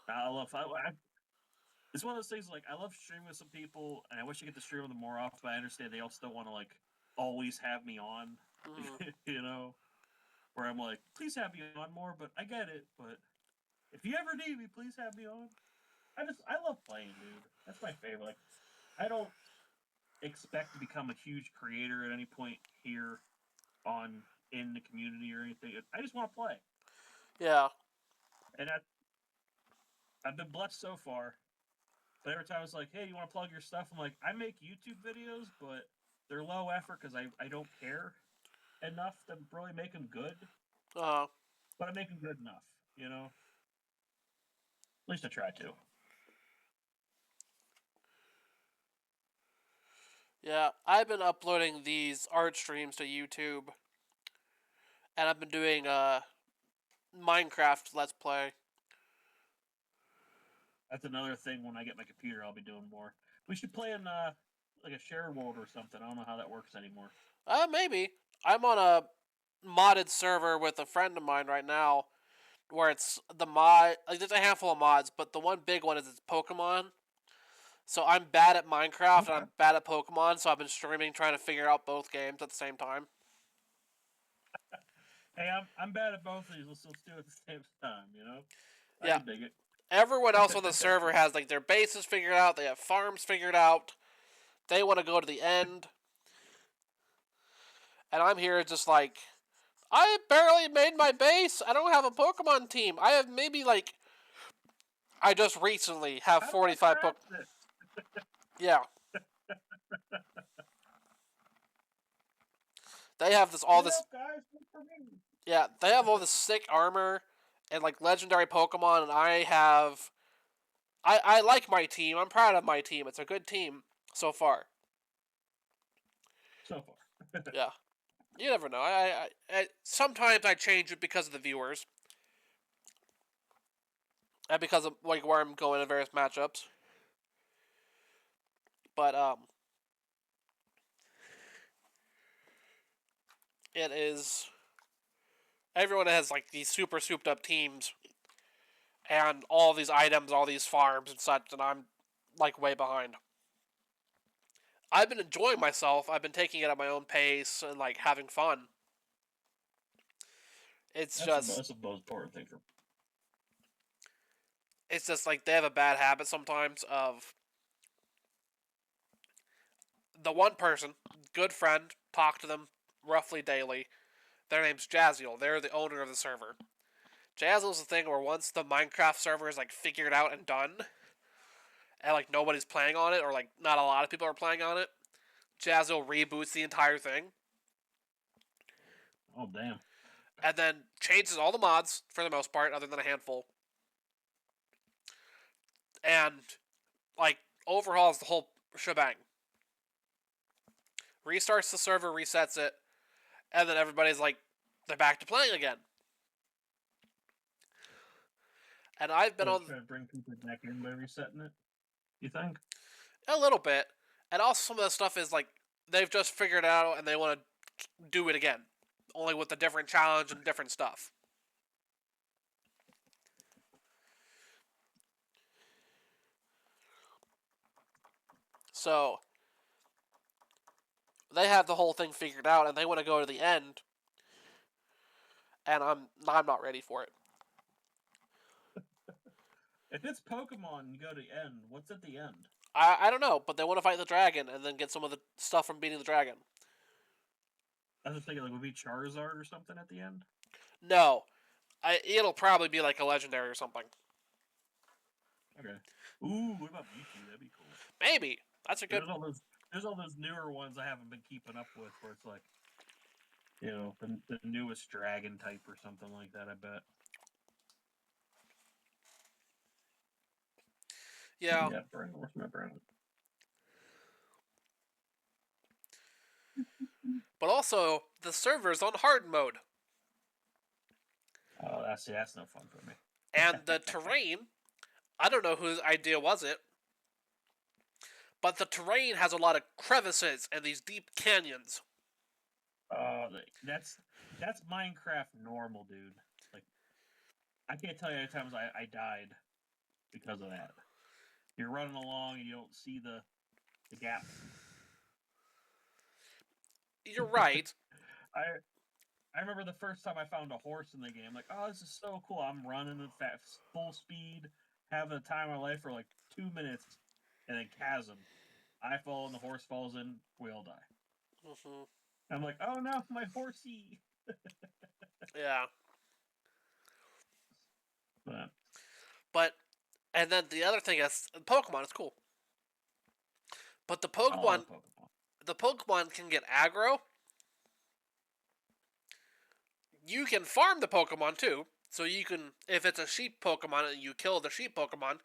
It's one of those things like I love streaming with some people, and I wish I get to stream with them more often. But I understand they all still want to like always have me on, Mm. you know. Where I'm like, please have me on more, but I get it. But if you ever need me, please have me on. I love playing, dude. That's my favorite. Like I don't expect to become a huge creator at any point here on in the community or anything. I just want to play, Yeah, and I've been blessed so far. But every time it's like, hey, you want to plug your stuff? I'm like, I make YouTube videos, but they're low effort because I don't care enough to really make them good. uh, But I make them good enough, you know. At least I try to. yeah. I've been uploading these art streams to YouTube, and I've been doing Minecraft Let's Play. That's another thing. When I get my computer, I'll be doing more. We should play in like a share world or something. I don't know how that works anymore. Maybe. I'm on a modded server with a friend of mine right now, where it's the mod. Like, there's a handful of mods, but the one big one is it's Pokemon. So I'm bad at Minecraft and Okay. I'm bad at Pokemon, so I've been streaming trying to figure out both games at the same time. Hey, I'm bad at both of these. Let's do it at the same time. You know, I Yeah, can dig it. everyone else on the server has like their bases figured out, they have farms figured out, they want to go to the end, and I'm here just like, I barely made my base. I don't have a Pokemon team. I have maybe like, I just recently have How do I 45 craft this? Yeah, they have all Get this. up, guys! Look for me. Yeah, they have all this sick armor and like legendary Pokemon, and I have. I like my team. I'm proud of my team. It's a good team so far. So far. Yeah, you never know. Sometimes I change it because of the viewers and because of like where I'm going in various matchups. But it is everyone has like these super souped up teams and all these items, all these farms and such, and I'm like way behind. I've been enjoying myself. I've been taking it at my own pace and like having fun. It's just That's the most important thing for. it's just like they have a bad habit sometimes of the one person, good friend, talk to them roughly daily. Their name's Jazziel. They're the owner of the server. Jazziel's the thing where once the Minecraft server is like figured out and done, and like nobody's playing on it, or like not a lot of people are playing on it, Jazzo reboots the entire thing. Oh, damn. And then changes all the mods for the most part, other than a handful. And, like, overhauls the whole shebang. Restarts the server, resets it, and then everybody's like, they're back to playing again. And I've been on... trying to bring people back in by resetting it, you think? A little bit. And also some of the stuff is like, they've just figured it out and they want to do it again. Only with a different challenge and different stuff. So, they have the whole thing figured out and they want to go to the end. And I'm not ready for it. If it's Pokemon, you go to end. What's at the end? I don't know, but they want to fight the dragon and then get some of the stuff from beating the dragon. I was just thinking, like, would it be Charizard or something at the end? No. It'll probably be like a legendary or something. Okay. Ooh, what about Mewtwo? That'd be cool. Maybe. That's a good... There's all those newer ones I haven't been keeping up with where it's like, you know, the newest dragon type or something like that, I bet. Yeah. Yeah, Brown. Where's my Brown? But also, the server's on hard mode. Oh, that's no fun for me. And the terrain, I don't know whose idea was it, but the terrain has a lot of crevices and these deep canyons. That's Minecraft normal, dude. Like, I can't tell you how many times I died because of that. You're running along and you don't see the gap. You're right. I remember the first time I found a horse in the game. Like, oh, this is so cool. I'm running at full speed, having the time of my life for like 2 minutes, and then chasm. I fall and the horse falls in. We all die. Mm-hmm. I'm like, oh no, my horsey. Yeah. But and then the other thing is, Pokemon is cool. But the Pokemon can get aggro. You can farm the Pokemon too. So you can, if it's a sheep Pokemon and you kill the sheep Pokemon,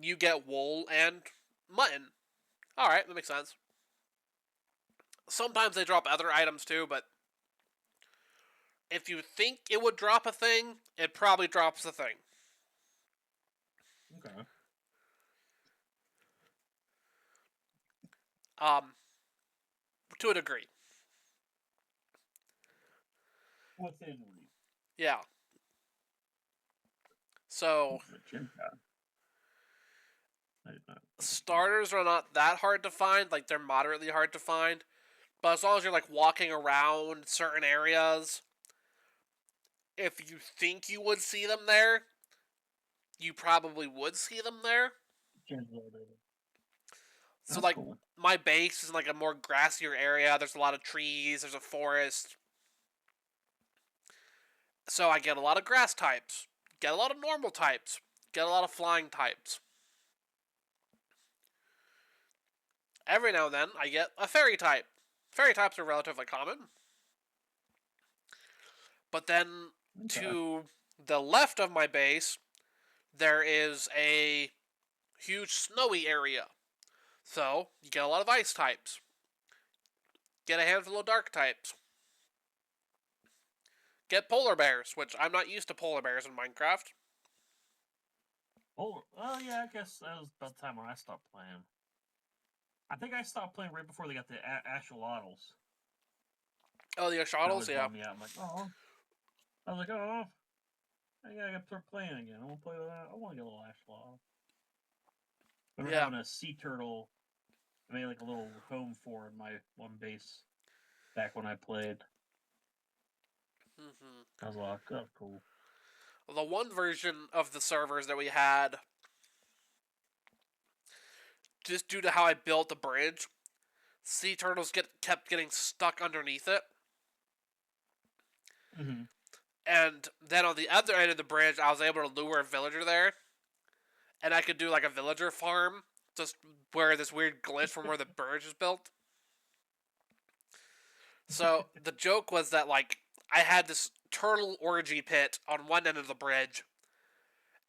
you get wool and mutton. Alright, that makes sense. Sometimes they drop other items too, but if you think it would drop a thing, it probably drops a thing. Okay. To a degree. Within reach. Yeah. So, starters are not that hard to find. Like, they're moderately hard to find. But as long as you're, like, walking around certain areas, if you think you would see them there, you probably would see them there. So, like, cool. My base is in, like, a more grassier area. There's a lot of trees. There's a forest. So I get a lot of grass types. Get a lot of normal types. Get a lot of flying types. Every now and then, I get a fairy type. Fairy types are relatively common. But then, to the left of my base, there is a huge snowy area. So, you get a lot of ice types. Get a handful of dark types. Get polar bears, which I'm not used to polar bears in Minecraft. Oh, well, yeah, I guess that was about the time when I stopped playing. I think I stopped playing right before they got the axolotls. Oh, the axolotls, yeah. Me out. I'm like, oh. I was like, oh. I gotta start playing again. I want to play with that. I want to get a little axolotl. We were having a sea turtle. I made like a little home for in my one base back when I played. Mm-hmm. That was cool. The one version of the servers that we had, just due to how I built the bridge, sea turtles kept getting stuck underneath it. Mm-hmm. And then on the other end of the bridge, I was able to lure a villager there. And I could do like a villager farm, just where this weird glitch from where the bridge is built. So the joke was that like I had this turtle orgy pit on one end of the bridge,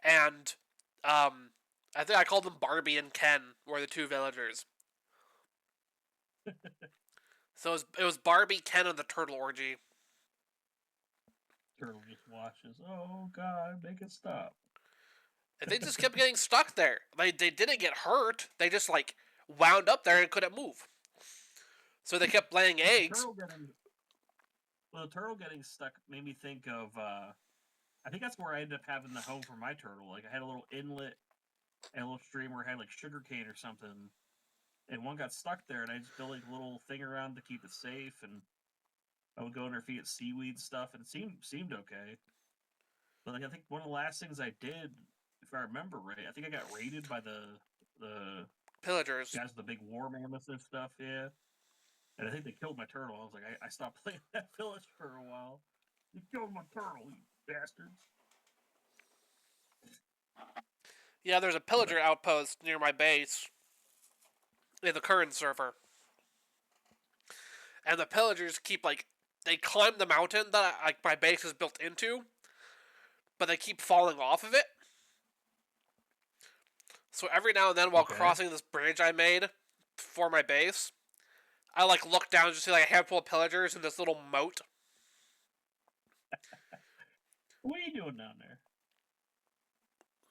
and I think I called them Barbie and Ken were the two villagers. So it was Barbie, Ken, and the turtle orgy. Turtle just watches. Oh God, make it stop. And they just kept getting stuck there. They didn't get hurt. They just like wound up there and couldn't move. So they kept laying The eggs. turtle getting stuck made me think of. I think that's where I ended up having the home for my turtle. Like I had a little inlet and a little stream where I had like sugarcane or something, and one got stuck there, and I just built like a little thing around to keep it safe, and I would go in there feed it seaweed stuff, and it seemed okay. But like I think one of the last things I did, if I remember right, I think I got raided by the Pillagers. guys with the big war mammoths and stuff. Yeah, and I think they killed my turtle. I was like, I stopped playing that village for a while. You killed my turtle, you bastards! Yeah, there's a But pillager outpost near my base in the current server. And the pillagers keep like they climb the mountain that like my base is built into, but they keep falling off of it. So every now and then, while okay, crossing this bridge I made for my base, I like look down and just see like a handful of pillagers in this little moat. what are you doing down there?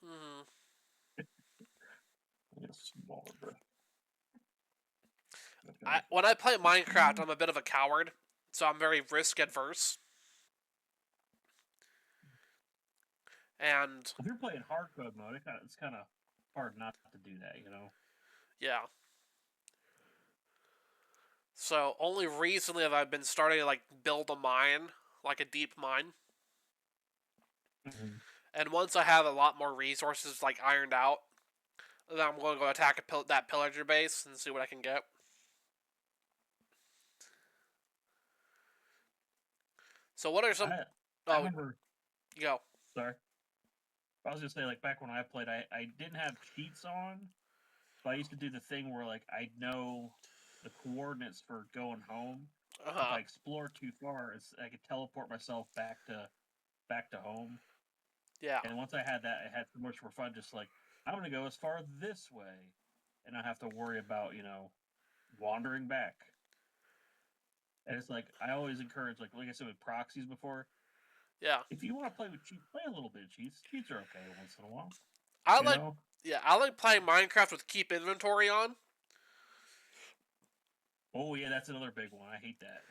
Mm. It's smaller, bro. When I play Minecraft, I'm a bit of a coward, so I'm very risk adverse. And If you're playing hard code mode, it's kind of hard not to do that, yeah, so only recently have I been starting to like build a mine, like a deep mine. Mm-hmm. And once I have a lot more resources like ironed out, then I'm going to go attack that pillager base and see what I can get. So what are some? I Oh, remember. go. Sorry, I was gonna say like back when I played, I didn't have cheats on, but I used to do the thing where like I know the coordinates for going home. Uh If huh. I explore too far, I could teleport myself back to home. Yeah. And once I had that, I had so much more fun. Just like I'm gonna go as far this way, and I have to worry about wandering back. And it's like I always encourage, like I said with proxies before, Yeah. if you want to play with cheats, play a little bit of cheats. Cheats are okay once in a while, I you like. know. Yeah, I like playing Minecraft with keep inventory on. Oh yeah, that's another big one. I hate that.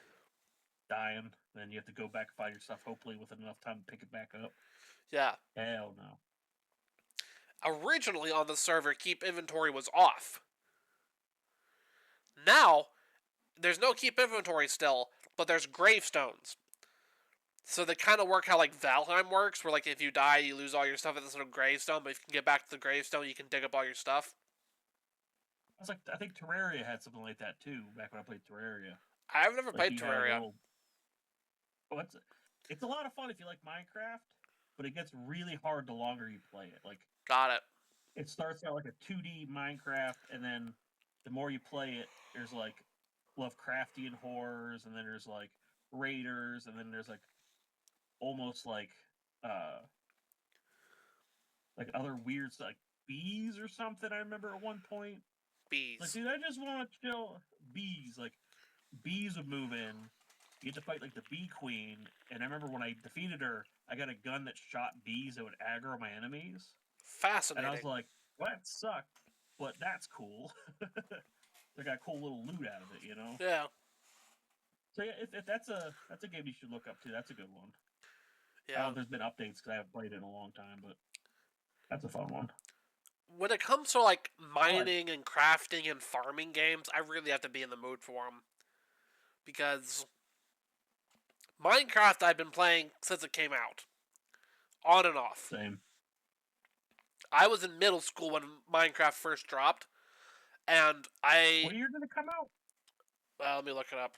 Dying, then you have to go back and find your stuff. Hopefully, with enough time to pick it back up. Yeah. Hell no. Originally on the server, keep inventory was off. Now there's no keep inventory still, but there's gravestones. So they kind of work how like Valheim works, where like if you die, you lose all your stuff at this little gravestone, but if you can get back to the gravestone, you can dig up all your stuff. I think Terraria had something like that too. Back when I played Terraria, I've never like played you had a Terraria. little. Oh, it's a lot of fun if you like Minecraft, but it gets really hard the longer you play it. Like Got it. it starts out like a 2D Minecraft, and then the more you play it, there's like Lovecraftian horrors, and then there's like raiders, and then there's like almost uh like other weird like bees or something. I remember at one point, like, Bees. dude, I just want to chill. Bees, like bees would move in. You had to fight like the bee queen, and I remember when I defeated her, I got a gun that shot bees that would aggro my enemies, and I was Fascinating. like, well, that sucked, but that's cool. I got cool little loot out of it. Yeah. So yeah, if that's a game you should look up too. That's a good one. I don't know Yeah. if there's been updates because I haven't played it in a long time, but that's a fun one. When it comes to like I like. mining and crafting and farming games, I really have to be in the mood for them. Because Minecraft I've been playing since it came out. On and off. Same. I was in middle school when Minecraft first dropped, and What year did it come out? let me look it up.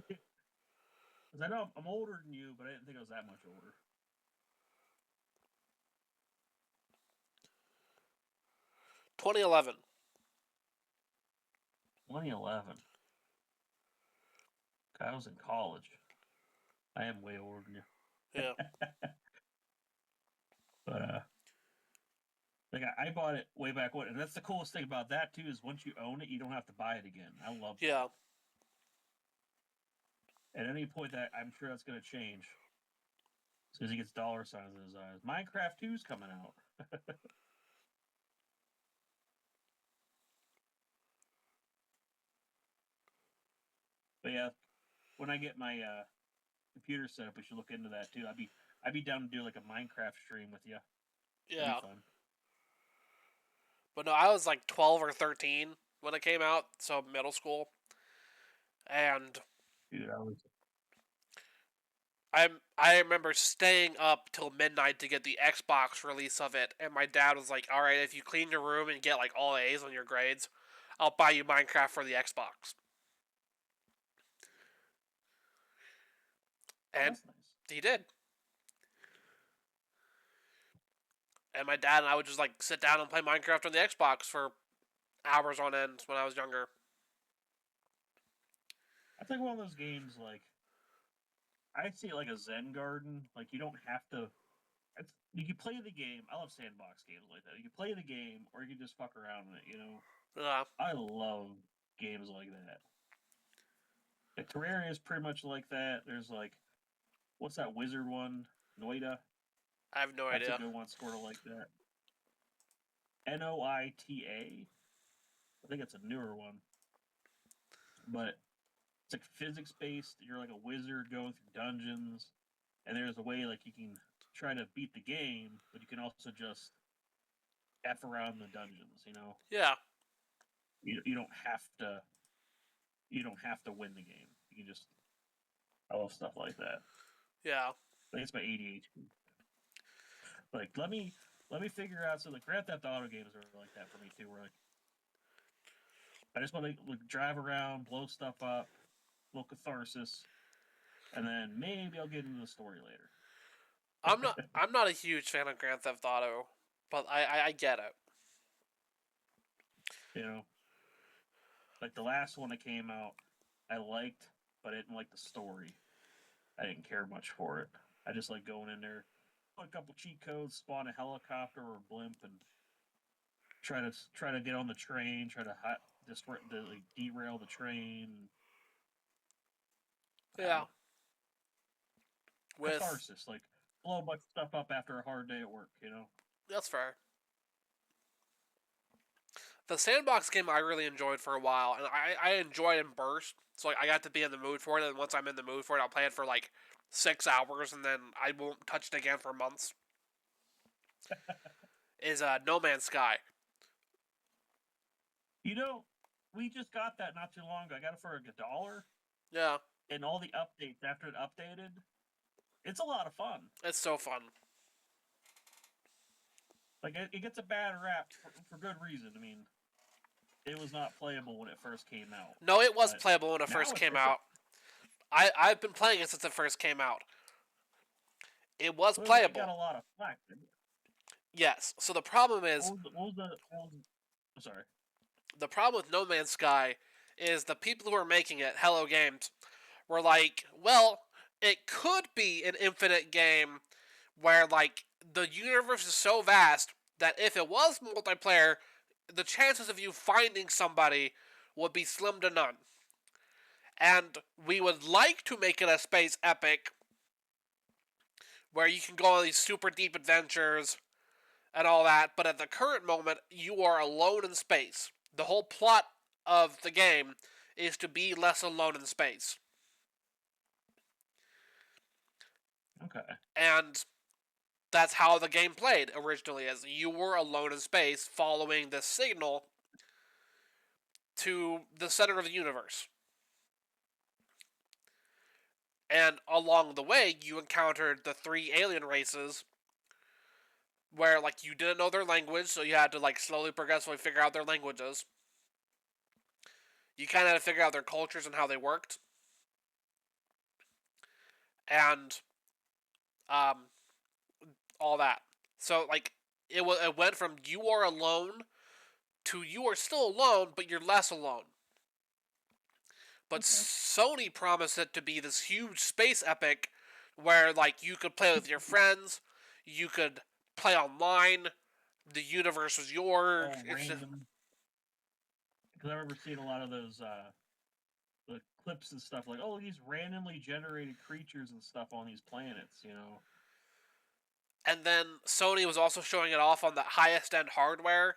Because I know I'm older than you, but I didn't think I was that much older. 2011. 2011. I was in college. I am way older than you. Yeah. But like I bought it way back when, and that's the coolest thing about that too is once you own it, you don't have to buy it again. I love that. Yeah. At any point, that I'm sure that's going to change. As soon as he gets dollar signs in his eyes, Minecraft 2's coming out. But yeah, when I get my computer set up, we should look into that too. I'd be down to do like a Minecraft stream with you. That'd Yeah. be fun. But no, I was like 12 or 13 when it came out, so middle school. And Dude, I remember staying up till midnight to get the Xbox release of it, and my dad was like, "All right, if you clean your room and get like all A's on your grades, I'll buy you Minecraft for the Xbox." And that's nice. he did. And my dad and I would just like sit down and play Minecraft on the Xbox for hours on end when I was younger. I think one of those games like I see it like a Zen garden. Like you don't have to. You can play the game. I love sandbox games like that. You can play the game, or you can just fuck around in it. You know, Yeah. I love games like that. Like Terraria is pretty much like that. There's like, what's that wizard one? Noita. I have no That's a idea. good one. Sort of like that. Noita. I think it's a newer one, but it's like physics based. You're like a wizard going through dungeons, and there's a way like you can try to beat the game, but you can also just f around the dungeons. You know, Yeah. you don't have to win the game. You can just I love stuff like that. Yeah. I think it's my ADHD. Like let me figure out. So the Grand Theft Auto games are like that for me too. Where like I just want to like, drive around, blow stuff up, little catharsis, and then maybe I'll get into the story later. I'm not a huge fan of Grand Theft Auto, but I get it. You know, like the last one that came out, I liked, but I didn't like the story. I didn't care much for it. I just like going in there, put a couple cheat codes, spawn a helicopter or a blimp, and try to get on the train, try to like, derail the train. Yeah. With Catharsis, like blow a bunch of stuff up after a hard day at work. You know. That's fair. The sandbox game I really enjoyed for a while, and I enjoyed in bursts. So like I got to be in the mood for it, and once I'm in the mood for it, I'll play it for like 6 hours, and then I won't touch it again for months. Is No Man's Sky. You know, we just got that not too long ago. I got it for like $1, Yeah, and all the updates after it updated, it's a lot of fun. it's so fun. Like it gets a bad rap for good reason. I mean, it was not playable when it first came out. No, it was But playable when it now first it's came out. I've been playing it since it first came out. It was playable. It got a lot of flack. Yes. So the problem is I'm sorry. the problem with No Man's Sky is the people who are making it, Hello Games, were like, well, it could be an infinite game where like the universe is so vast that if it was multiplayer, the chances of you finding somebody would be slim to none. And we would like to make it a space epic where you can go on these super deep adventures and all that, but at the current moment, you are alone in space. The whole plot of the game is to be less alone in space. Okay. And that's how the game played originally, as you were alone in space following the signal to the center of the universe. And along the way, you encountered the 3 alien races where, like, you didn't know their language, so you had to, like, slowly, progressively figure out their languages. You kind of had to figure out their cultures and how they worked. And, all that. So, like, it went from you are alone to you are still alone, but you're less alone. But Okay. Sony promised it to be this huge space epic where like you could play with your friends, you could play online, the universe was yours. All It's just, random. Because I remember seeing a lot of those the clips and stuff like, oh, these randomly generated creatures and stuff on these planets, you know. and then Sony was also showing it off on the highest end hardware,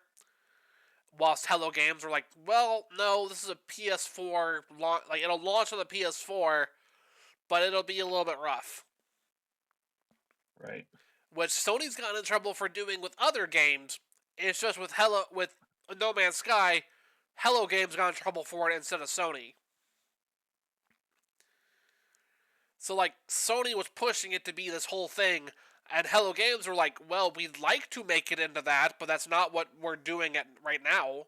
whilst Hello Games were like, well, no, this is a PS4 like it'll launch on the PS4, but it'll be a little bit rough. Right. Which Sony's gotten in trouble for doing with other games. It's just with No Man's Sky, Hello Games got in trouble for it instead of Sony. So like Sony was pushing it to be this whole thing, and Hello Games were like, "Well, we'd like to make it into that, but that's not what we're doing it right now."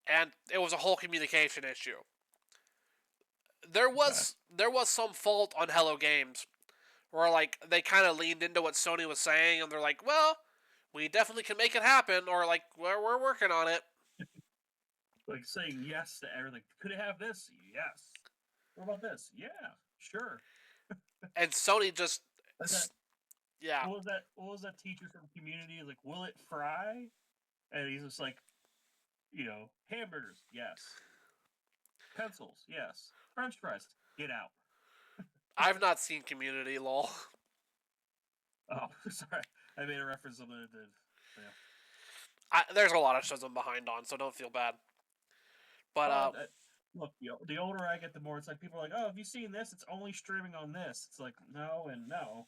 And it was a whole communication issue. Okay. There was some fault on Hello Games where like they kind of leaned into what Sony was saying, and they're like, "Well, we definitely can make it happen," or like, we're working on it." Like saying yes to everything. Could it have this? Yes. What about this? Yeah, sure. And Sony just, Like that. yeah, What was that? What was that teacher from Community? Like, will it fry? And he's just like, you know, hamburgers, yes. Pencils, yes. French fries, get out. I've not seen Community, lol. Oh, sorry, I made a reference to the yeah. There's a lot of shows I'm behind on, so don't feel bad. But Oh, look, the older I get, the more it's like people are like, "Oh, have you seen this? It's only streaming on this." It's like no and no.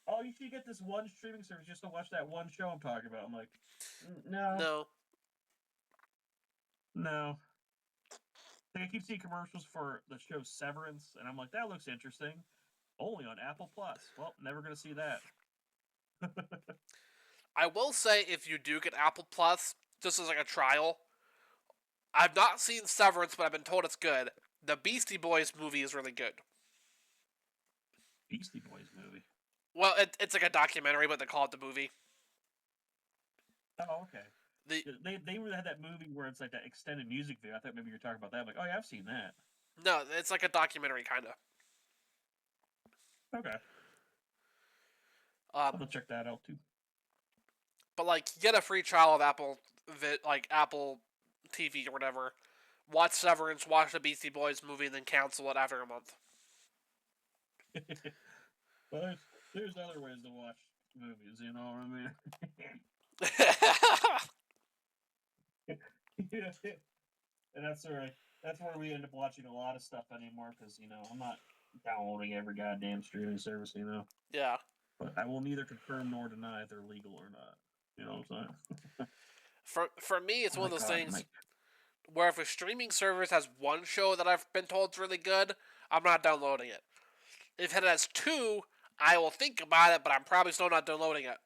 Oh, you should get this one streaming service just to watch that one show I'm talking about. I'm like, no, no, no. Like, I keep seeing commercials for the show Severance, and I'm like, that looks interesting. Only on Apple Plus. Well, never gonna see that. I will say if you do get Apple Plus, just as like a trial, I've not seen Severance, but I've been told it's good. The Beastie Boys movie is really good. Beastie Boys movie. Well, it's like a documentary, but they call it the movie. Oh, okay. The They had that movie where it's like that extended music video. I thought maybe you were talking about that. I'm like, oh yeah, I've seen that. No, it's like a documentary kind of. Okay, Um, I'll have to check that out too. but like you get a free trial of Apple TV or whatever. Watch Severance, watch the Beastie Boys movie, and then cancel it after a month. Well, there's other ways to watch movies. You know what I mean? Yeah. And that's where we end up watching a lot of stuff anymore because I'm not downloading every goddamn streaming service. Yeah. But I will neither confirm nor deny if they're legal or not. You know what I'm saying? For me, it's Oh one my of those god, things Mike. where if a streaming service has one show that I've been told is really good, I'm not downloading it. If it has two, I will think about it, but I'm probably still not downloading it.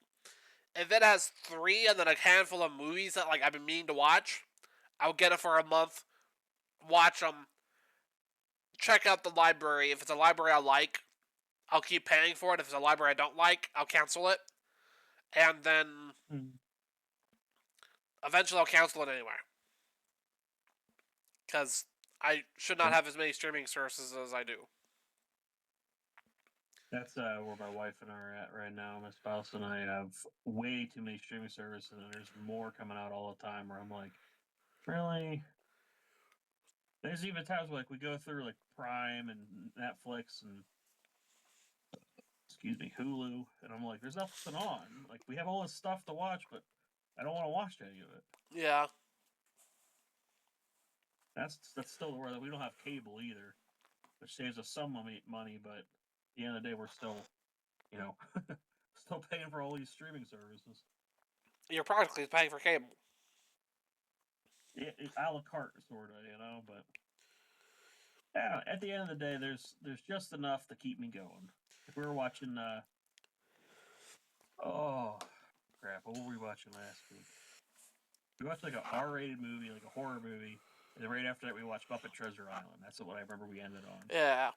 If it has three and then a handful of movies that like I've been meaning to watch, I'll get it for a month, watch them, check out the library. If it's a library I like, I'll keep paying for it. If it's a library I don't like, I'll cancel it, and then Mm. eventually I'll cancel it anyway. Because I should not Yep. have as many streaming services as I do. That's where my wife and I are at right now. My spouse and I have way too many streaming services, and there's more coming out all the time. Where I'm like, really? There's even times where, like we go through like Prime and Netflix and excuse me Hulu, and I'm like, there's nothing on. Like we have all this stuff to watch, but I don't want to watch any of it. Yeah. That's still where we don't have cable either, which saves us some money. But at the end of the day, we're still, you know, still paying for all these streaming services. You're practically paying for cable. A la carte, sort of. But yeah, at the end of the day, there's just enough to keep me going. If we were watching, oh crap, what were we watching last week? We watched like a R-rated movie, like a horror movie, and then right after that, we watched Muppet Treasure Island. That's what I remember we ended on. Yeah.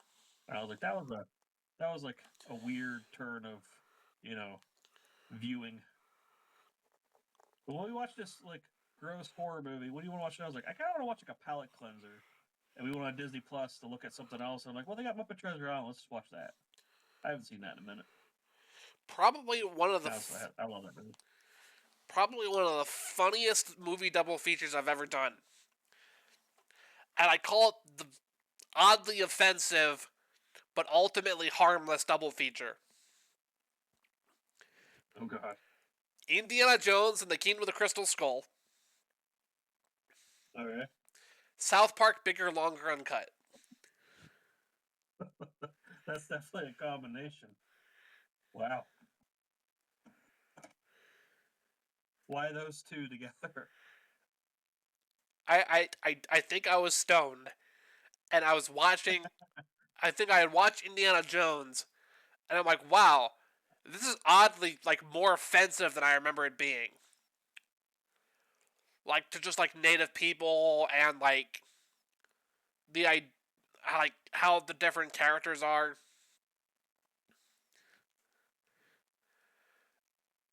And I was like, that was like a weird turn of, you know, viewing. But when we watched this, like gross horror movie. What do you want to watch? And I was like, I kind of want to watch like a palate cleanser. And we went on Disney Plus to look at something else. And I'm like, well, they got Muppet Treasure Island. Let's just watch that. I haven't seen that in a minute. Probably one of the I love that movie. probably one of the funniest movie double features I've ever done. And I call it the oddly offensive but ultimately harmless double feature. Oh god. Indiana Jones and the Kingdom of the Crystal Skull. Okay. South Park Bigger, Longer, Uncut. That's definitely a combination. Wow. Why those two together? I think I was stoned, and I was watching. I think I had watched Indiana Jones, and I'm like, wow, this is oddly like more offensive than I remember it being. Like to just like native people and like like how the different characters are.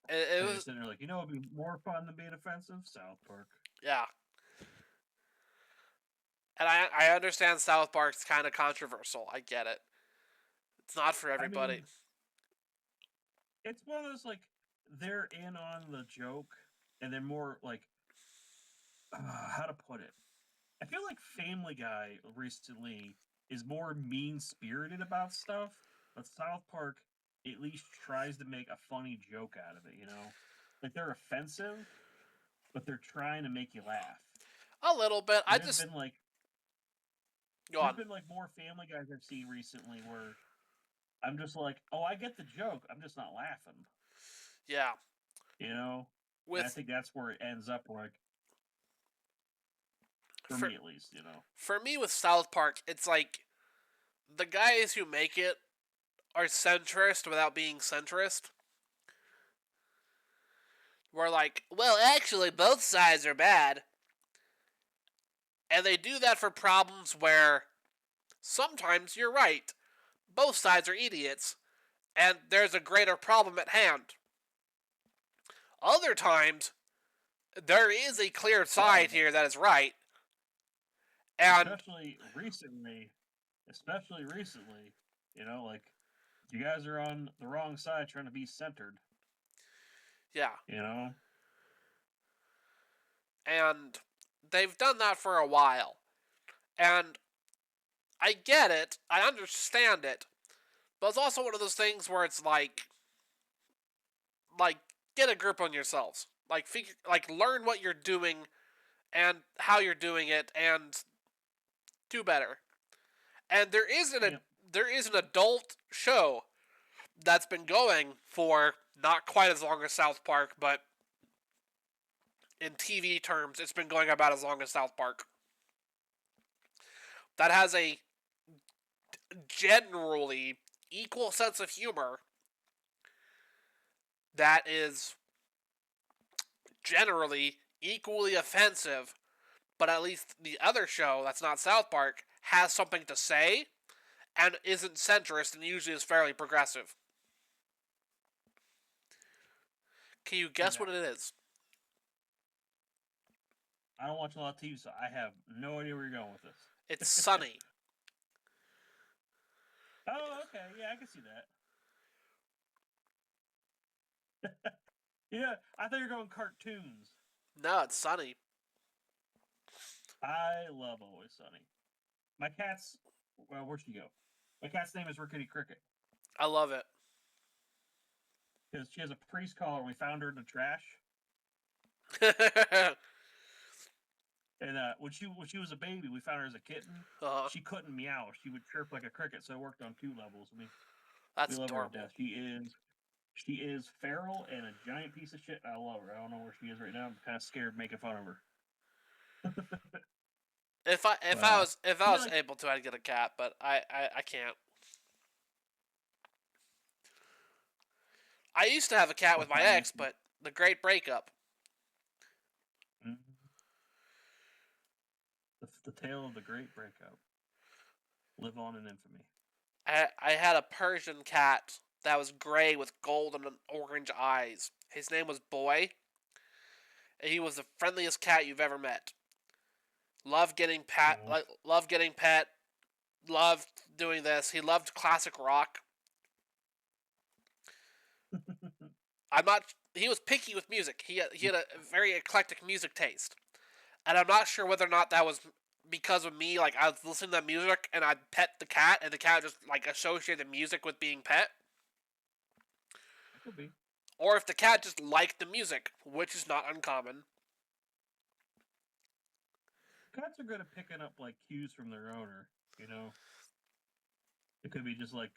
It And you're was sitting there like, it'd be more fun than being offensive? South Park. yeah, and I understand South Park's kind of controversial. I get it. It's not for I everybody. mean, it's one of those like they're in on the joke, and they're more like how to put it. I feel like Family Guy recently is more mean spirited about stuff, but South Park at least tries to make a funny joke out of it. Like they're offensive, but they're trying to make you laugh. A little bit. And there's been like go on. more Family Guys I've seen recently where I'm just like, oh, I get the joke. I'm just not laughing. Yeah. And I think that's where it ends up. Like for me, at least. For me, with South Park, it's like the guys who make it are centrist without being centrist. We're like, well, actually, both sides are bad. And they do that for problems where sometimes you're right. Both sides are idiots. And there's a greater problem at hand. Other times, there is a clear side here that is right. And especially recently, like you guys are on the wrong side trying to be centered. Yeah. And they've done that for a while. And I get it. I understand it. But it's also one of those things where it's like get a grip on yourselves. Learn what you're doing and how you're doing it and do better. And there is an adult show that's been going for not quite as long as South Park, but in TV terms, it's been going about as long as South Park. That has a generally equal sense of humor that is generally equally offensive, but at least the other show that's not South Park has something to say and isn't centrist and usually is fairly progressive. Can you guess what it is? I don't watch a lot of TV, so I have no idea where you're going with this. It's Sunny. Oh, okay. Yeah, I can see that. Yeah, I thought you were going cartoons. No, it's Sunny. I love Always Sunny. My cat's... Well, where'd she go? My cat's name is Rickety Cricket. I love it. Because she has a priest collar, and we found her in the trash. And when she was a baby, we found her as a kitten. She couldn't meow. She would chirp like a cricket, so it worked on 2 levels. That's we love adorable. her to death. She is feral and a giant piece of shit. I love her. I don't know where she is right now. I'm kind of scared making fun of her. If I was able to, I'd get a cat, but I can't. I used to have a cat with my ex, but the great breakup. Mm-hmm. The tale of the great breakup. Live on in infamy. I had a Persian cat that was gray with gold and orange eyes. His name was Boy. He was the friendliest cat you've ever met. Loved getting Oh. loved getting pet, loved doing this. He loved classic rock. I'm not. He was picky with music. He had a very eclectic music taste, and I'm not sure whether or not that was because of me. Like I was listening to that music and I'd pet the cat, and the cat just like associated music with being pet, It could be. or if the cat just liked the music, which is not uncommon. Cats are good at picking up like cues from their owner. It could be just like,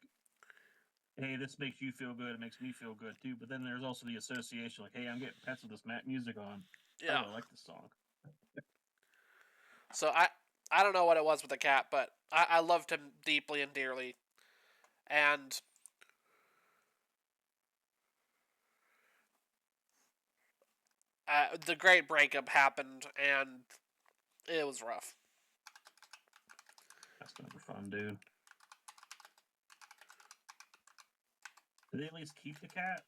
hey, this makes you feel good. It makes me feel good too. But then there's also the association, like, hey, I'm getting pets with this music on. I Yeah. really like this song. So I don't know what it was with the cat, but I loved him deeply and dearly, and the great breakup happened, and it was rough. That's never fun, dude. Did they at least keep the cat?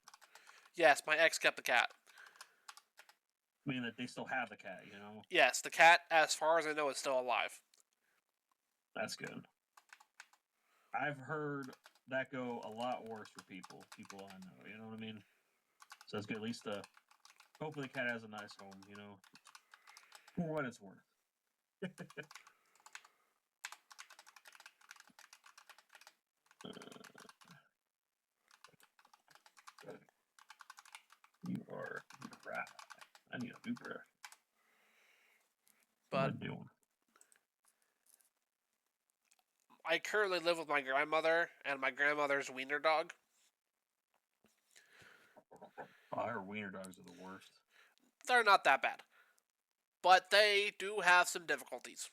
Yes, my ex kept the cat. I mean, that they still have the cat, Yes, the cat, as far as I know, is still alive. That's good. I've heard that go a lot worse for people I know, you know what I mean? So it's good. At least hopefully the cat has a nice home, for what it's worth. You are right. I need a new brush. What am But I doing? I currently live with my grandmother and my grandmother's wiener dog. Oh, our wiener dogs are the worst. They're not that bad, but they do have some difficulties.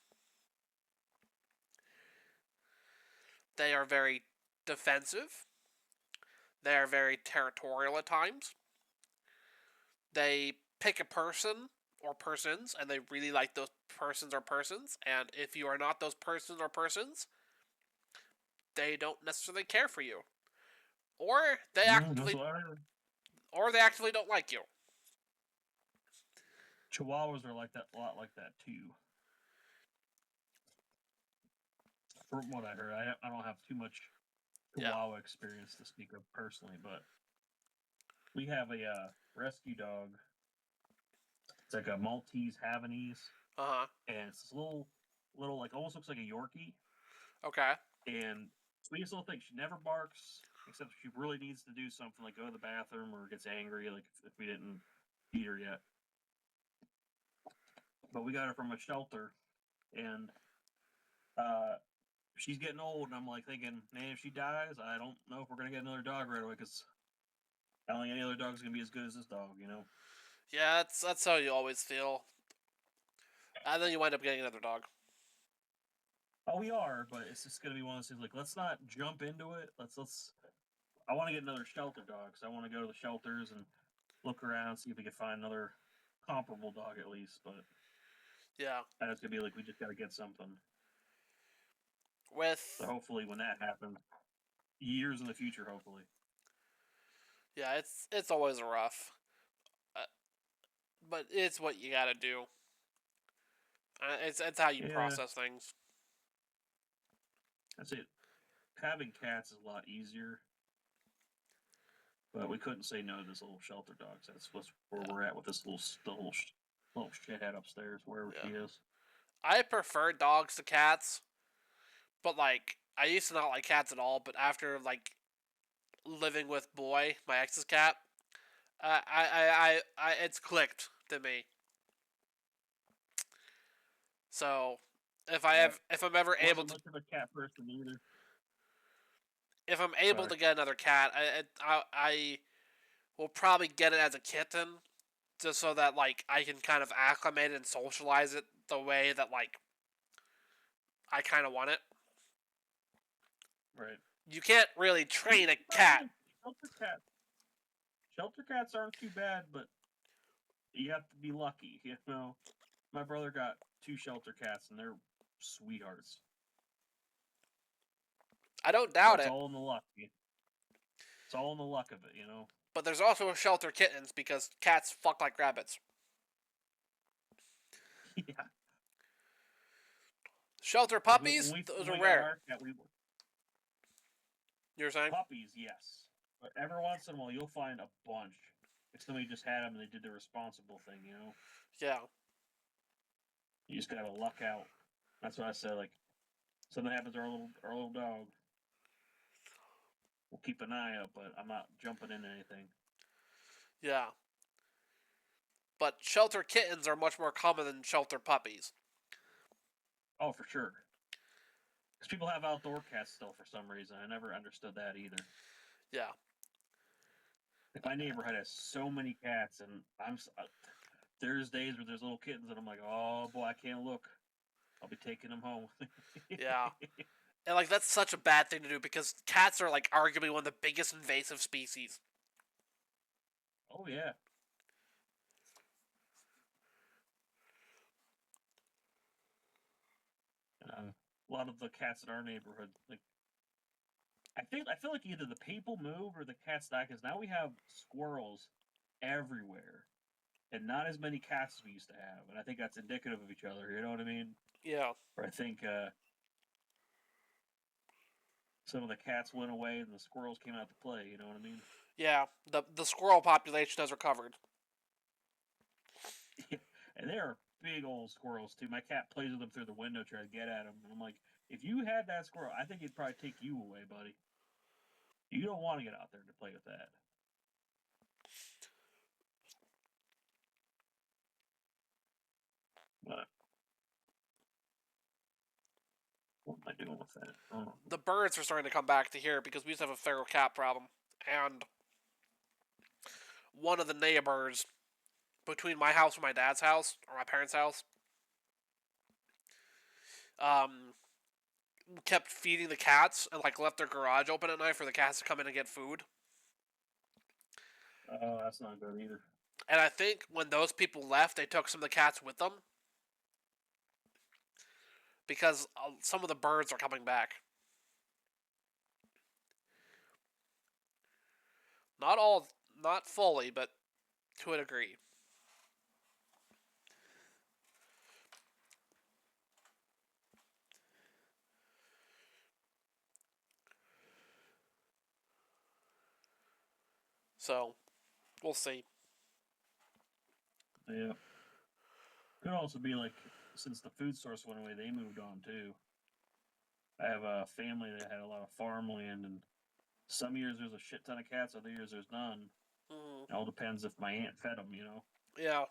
They are very defensive. They are very territorial at times. They pick a person or persons, and they really like those persons or persons. And if you are not those persons or persons, they don't necessarily care for you, or they That's actively, what I heard. or they actively don't like you. Chihuahuas are like that, a lot like that too. From what I heard, I don't have too much Yeah. Chihuahua experience to speak of personally, but we have a rescue dog. It's like a Maltese Havanese, Uh huh. and it's this little like almost looks like a Yorkie, Okay. and sweetest little thing. She never barks except if she really needs to do something, like go to the bathroom or gets angry, like if we didn't feed her yet. But we got her from a shelter, and uh, she's getting old, and I'm like thinking, man, if she dies, I don't know if we're gonna get another dog right away because I don't think any other dog's gonna be as good as this dog. Yeah, that's how you always feel. And then you wind up getting another dog. Oh, we are, but it's just gonna be one of those things. Like, let's not jump into it. Let's. I want to get another shelter dog, so I want to go to the shelters and look around, see if we can find another comparable dog at least. But Yeah. and it's gonna be like we just gotta get something. So With hopefully, when that happens, years in the future, hopefully. yeah, it's always rough, uh, but it's what you gotta do. It's how you Yeah, process things. that's it. Having cats is a lot easier, but we couldn't say no to this little shelter dog. So that's where Yeah. we're at with this little shithead upstairs, wherever Yeah. she is. I prefer dogs to cats, but like I used to not like cats at all. But after like living with Boy, my ex's cat, it's clicked to me. So Yeah, if I'm ever able wasn't to much of a cat person either. if I'm able Sorry. to get another cat, I will probably get it as a kitten, just so that like I can kind of acclimate it and socialize it the way that like I kind of want it. Right. You can't really train a cat. Surprisingly, shelter cats. Shelter cats aren't too bad, but you have to be lucky. My brother got two shelter cats, and they're sweethearts. I don't So doubt it's it, all in the luck. It's all in the luck of it. but there's also shelter kittens because cats fuck like rabbits. Shelter Like puppies, those when are we got rare. our cat, we You're saying? puppies, yes, but every once in a while you'll find a bunch. If somebody just had them and they did the responsible thing, you know, Yeah. you just gotta luck out. That's what I said. Like something happens to our little dog, we'll keep an eye out, but I'm not jumping into anything. Yeah. But shelter kittens are much more common than shelter puppies. Oh, for sure. Because people have outdoor cats still for some reason. I never understood that either. Yeah. Like my neighborhood has so many cats, and there's days where there's little kittens, and I'm like, oh boy, I can't look. I'll be taking them home. Yeah. And like that's such a bad thing to do because cats are like arguably one of the biggest invasive species. Oh yeah. A lot of the cats in our neighborhood, like I feel like either the people move or the cats die because now we have squirrels everywhere, and not as many cats as we used to have, and I think that's indicative of each other. You know what I mean? Yeah. Or I think some of the cats went away and the squirrels came out to play. You know what I mean? Yeah. The squirrel population has recovered. And they are big old squirrels too. My cat plays with them through the window trying to get at them, and I'm like, if you had that squirrel, I think it'd probably take you away, buddy. You don't want to get out there to play with that. But what am I doing with that? Oh. The birds are starting to come back to here because we used to have a feral cat problem. And one of the neighbors between my house and my dad's house, or my parents' house, um, kept feeding the cats and like left their garage open at night for the cats to come in and get food. Oh, that's not good either. And I think when those people left, they took some of the cats with them because some of the birds are coming back. Not all, not fully, but to a degree. So, we'll see. Yeah. Could also be like since the food source went away, they moved on too. I have a family that had a lot of farmland, and some years there's a shit ton of cats, other years there's none. Mm, It all depends if my aunt fed them, you know. yeah,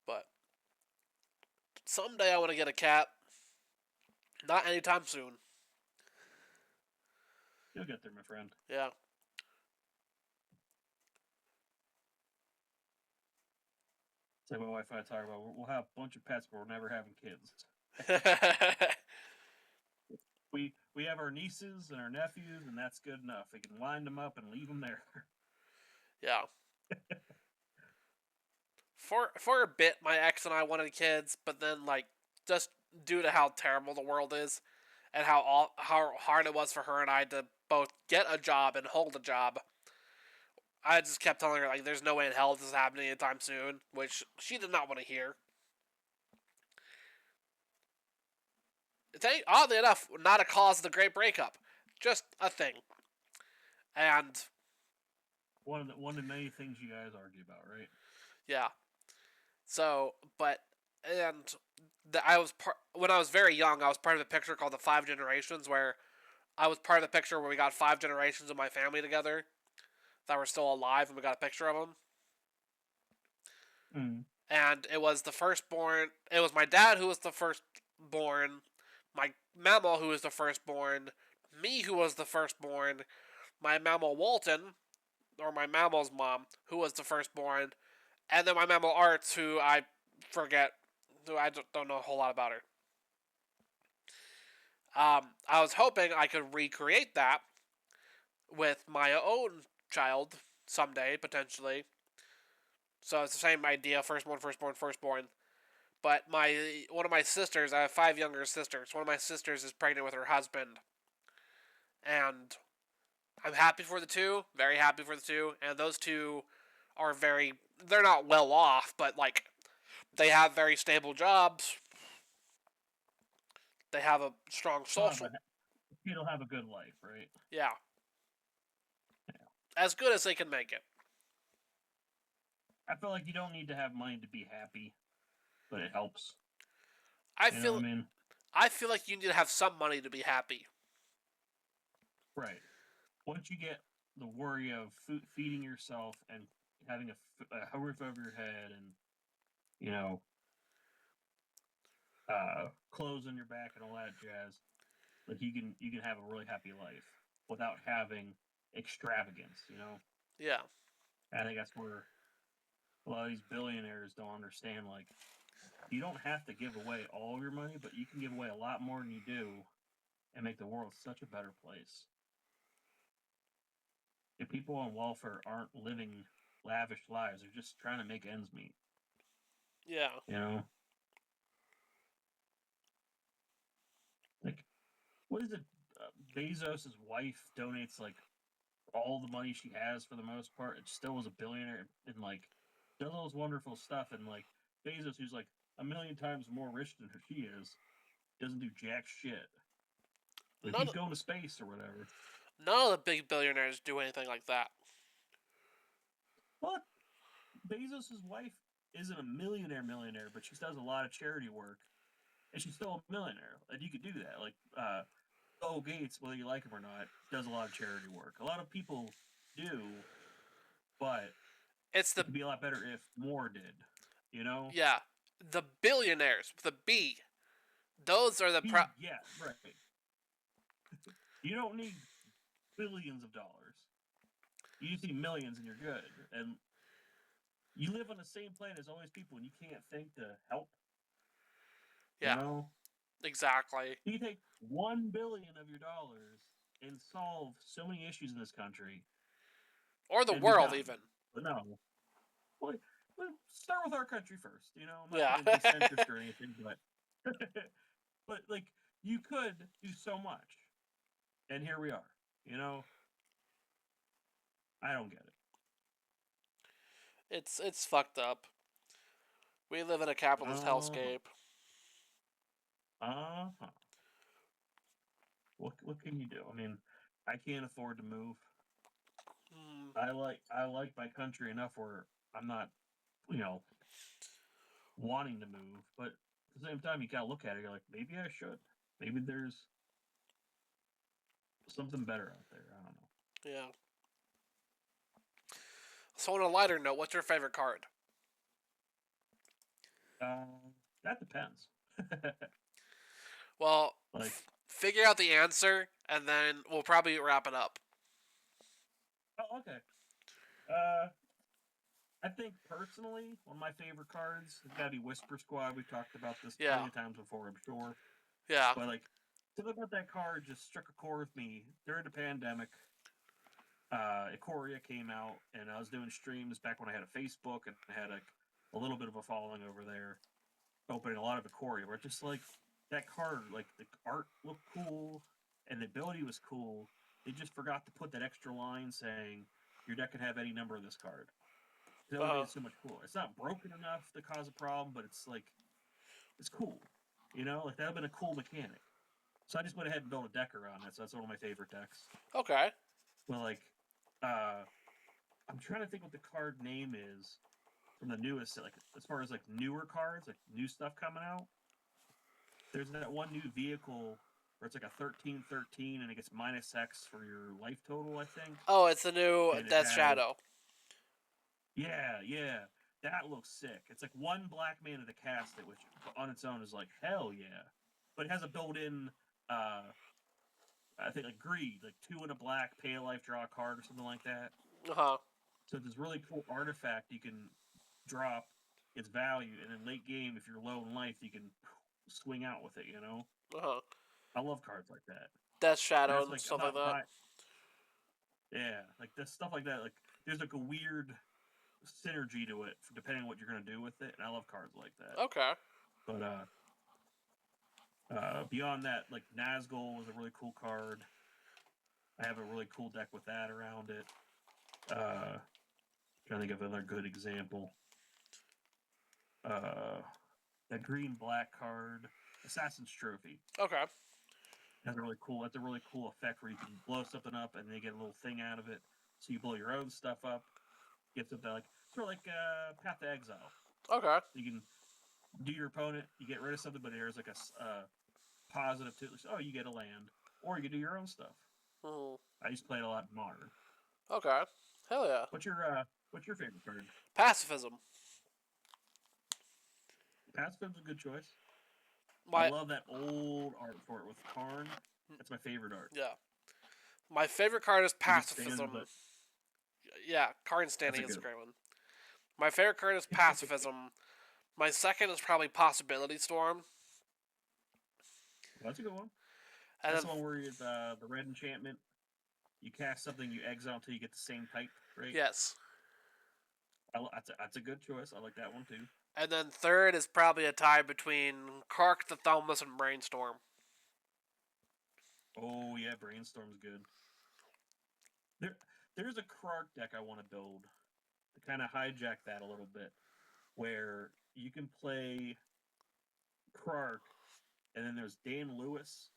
but someday I want to get a cat. Not anytime soon. You'll get there, my friend. Yeah. It's like my wife and I talk about. We'll have a bunch of pets, but we're never having kids. We have our nieces and our nephews, and that's good enough. We can line them up and leave them there. Yeah. For a bit, my ex and I wanted kids, but then like just due to how terrible the world is, and how hard it was for her and I to both get a job and hold a job, I just kept telling her like, "There's no way in hell this is happening anytime soon," which she did not want to hear. Oddly enough, not a cause of the great breakup, just a thing. And One of the many things you guys argue about, right? yeah, so but and I was when I was very young. I was part of a picture called the Five Generations, where I was part of the picture where we got 5 generations of my family together that were still alive, and we got a picture of them. Mm. And it was the firstborn. It was my dad who was the firstborn, my mammal who was the firstborn, me who was the firstborn, my mammal Walton, or my mammal's mom, who was the firstborn, and then my mammal Arts, who I forget, who I don't know a whole lot about her. I was hoping I could recreate that with my own child someday, potentially. So it's the same idea: firstborn, firstborn, firstborn. But one of my sisters, I have 5 younger sisters. One of my sisters is pregnant with her husband, and I'm happy for the two, very happy for the two. And those two are they're not well off, but like They have very stable jobs. They have a strong They'll have social. a, he'll have a good life, right? Yeah. Yeah. As good as they can make it. I feel like you don't need to have money to be happy, but it helps. I You know feel what I mean? I feel like you need to have some money to be happy. Right. Once you get the worry of feeding yourself and having a roof over your head and, you know, clothes on your back and all that jazz, like you can have a really happy life without having extravagance, you know? Yeah. I think that's where a lot of these billionaires don't understand, like, you don't have to give away all of your money, but you can give away a lot more than you do and make the world such a better place. If people on welfare aren't living lavish lives, they're just trying to make ends meet. Yeah. You know, like what is it? Bezos's wife donates like all the money she has for the most part. It still was a billionaire and like does all this wonderful stuff. And like Bezos, who's like a million times more rich than she is, doesn't do jack shit. Like None he's going to space or whatever. none of the big billionaires do anything like that. But Bezos's wife isn't a millionaire, but she does a lot of charity work, and she's still a millionaire. And you could do that. Like Bill Gates, whether you like him or not, does a lot of charity work. A lot of people do, but It's it the could be a lot better if more did. You know, yeah, the billionaires, the B. Those are the yeah, right. You don't need billions of dollars. You just need millions, and you're good. And you live on the same planet as all these people, and you can't think to help. You yeah, know, exactly. you take 1 billion of your dollars and solve so many issues in this country Or the and be world done. even. But no, well, start with our country first. You know, I'm not Yeah. trying to be centrist or anything, but but like you could do so much, and here we are. You know, I don't get it. it's fucked up. We live in a capitalist Uh huh. hellscape. Uh huh. What can you do? I mean, I can't afford to move. Mm, I like my country enough where I'm not, you know, wanting to move, but at the same time, you gotta look at it. You're like, maybe I should. Maybe there's something better out there. I don't yeah. So on a lighter note, what's your favorite card? know. That depends. Well, Like, figure out the answer, and then we'll probably wrap it up. oh, okay. Uh, I think personally, one of my favorite cards has got to be Whisper Squad. We've talked about this plenty Yeah. of times before, I'm sure. Yeah. But like, something about that card just struck a chord with me during the pandemic. Ikoria came out, and I was doing streams back when I had a Facebook and I had like a little bit of a following over there, opening a lot of Ikoria. Where just like that card, like the art looked cool and the ability was cool. They just forgot to put that extra line saying your deck can have any number of this card. That would have made Uh. it so much cooler. It's not broken enough to cause a problem, but it's like it's cool. You know, like that would have been a cool mechanic. So I just went ahead and built a deck around it. So that's one of my favorite decks. Okay. But like, uh, I'm trying to think what the card name is from the newest, like as far as like newer cards, like new stuff coming out. There's that one new vehicle where it's like a 13/13 and it gets minus X for your life total, I think. Oh, it's the new And it Death has, Shadow. yeah, that looks sick. It's like one black mana to cast it, which on its own is like hell yeah. But it has a built-in, I think like greed, like 2 and a black, pay a life, draw a card or something like that. Uh huh. So it's this really cool artifact you can drop its value, and in late game, if you're low in life, you can swing out with it. You know, Uh huh. I love cards like that. Death And Shadow that's and like I'm stuff like not that. buying. Yeah, like this stuff like that. Like there's like a weird synergy to it, depending on what you're gonna do with it. And I love cards like that. Okay. But beyond that, like Nazgul was a really cool card. I have a really cool deck with that around it. Trying to think of another good example. that green-black card, Assassin's Trophy. Okay. That's really cool. That's a really cool effect where you can blow something up and they get a little thing out of it. So you blow your own stuff up, get something like sort of like Path to Exile. Okay. You can do your opponent, you get rid of something, but there's like a positive to it. Oh, you get a land, or you can do your own stuff. Hmm. I used to play it a lot in Modern. Okay. Hell yeah. What's your favorite card? Pacifism. Pacifism's a good choice. My I love that old art for it with Karn. That's my favorite art. yeah. My favorite card is You can stand, Pacifism. but Yeah, card that's standing a is a good great one. My favorite card is Pacifism. My second is probably Possibility Storm. That's a good one. And That's then, the one where you, the red enchantment. You cast something, you exile until you get the same type, right? yes. That's a good choice. I like that one too. And then third is probably a tie between Kark the Thumbless and Brainstorm. Oh yeah, Brainstorm's good. There's a Krark deck I want to build to kind of hijack that a little bit, where you can play Krark, and then there's Dan Lewis,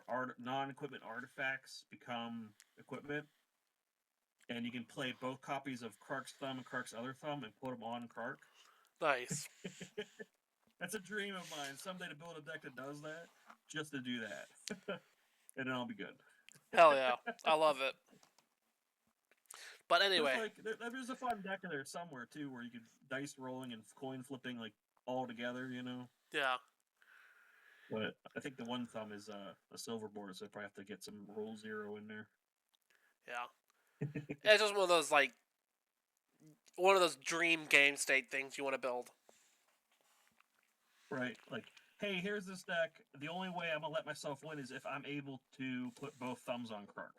or non-equipment artifacts become equipment, and you can play both copies of Krark's Thumb and Krark's Other Thumb and put them on Krark. Nice. That's a dream of mine. Someday to build a deck that does that, just to do that, and then I'll be good. Hell yeah. I love it. But anyway. There's a fun deck in there somewhere too, where you could dice rolling and coin flipping like all together, you know. Yeah. But I think the one thumb is a silver board, so I probably have to get some roll zero in there. Yeah. It's just one of those dream game state things you want to build. Right. Like, hey, here's this deck. The only way I'm gonna let myself win is if I'm able to put both thumbs on Krark.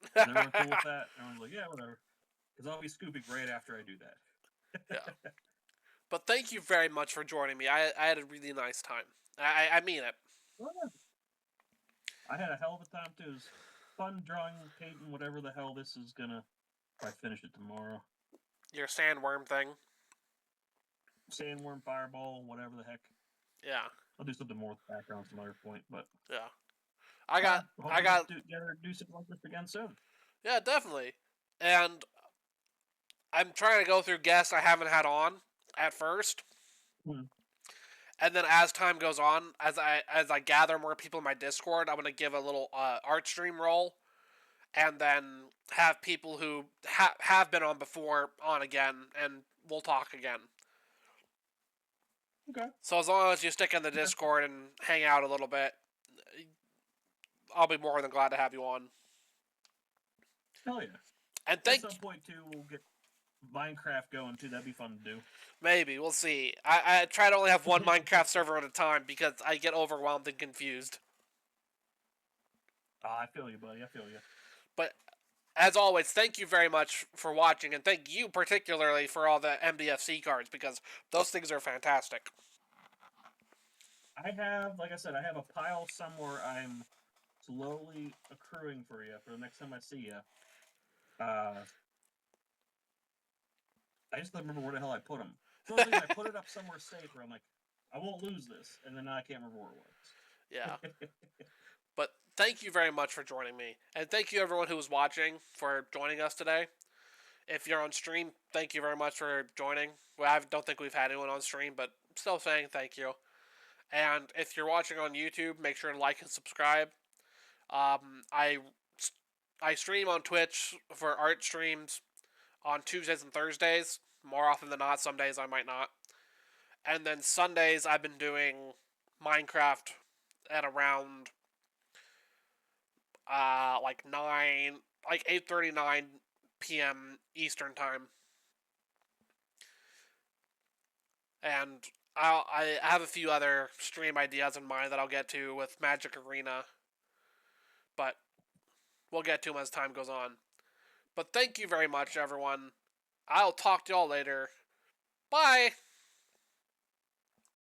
Is everyone cool with that? Everyone's like, yeah, whatever. Because I'll be scooping right after I do that. Yeah. But thank you very much for joining me. I had a really nice time. I mean it. Well, I had a hell of a time too. It was fun drawing Peyton, whatever the hell this is gonna. If I finish it tomorrow. Your sandworm thing. Sandworm, fireball, whatever the heck. Yeah. I'll do something more with background some other point, but yeah. I got do something like this again soon. Yeah, definitely. And I'm trying to go through guests I haven't had on at first. And then as time goes on, as I gather more people in my Discord, I'm gonna give a little art stream roll, and then have people who have been on before on again, and we'll talk again. Okay. So as long as you stick in the Discord and hang out a little bit, I'll be more than glad to have you on. Hell yeah. And at some point too, we'll get Minecraft going too. That'd be fun to do. Maybe, we'll see. I try to only have one Minecraft server at a time because I get overwhelmed and confused. I feel you, buddy. I feel you. But as always, thank you very much for watching, and thank you particularly for all the MBFC cards, because those things are fantastic. I have, like I said, I have a pile somewhere I'm slowly accruing for you for the next time I see you. I just don't remember where the hell I put them. So I put it up somewhere safe where I'm like, I won't lose this, and then I can't remember where it was. Yeah. But thank you very much for joining me. And thank you everyone who was watching for joining us today. If you're on stream, thank you very much for joining. Well, I don't think we've had anyone on stream, but still saying thank you. And if you're watching on YouTube, make sure to like and subscribe. I stream on Twitch for art streams on Tuesdays and Thursdays. More often than not, some days I might not. And then Sundays I've been doing Minecraft at around like 8:39 p.m. Eastern time. And I have a few other stream ideas in mind that I'll get to with Magic Arena. But we'll get to them as time goes on. But thank you very much, everyone. I'll talk to y'all later. Bye!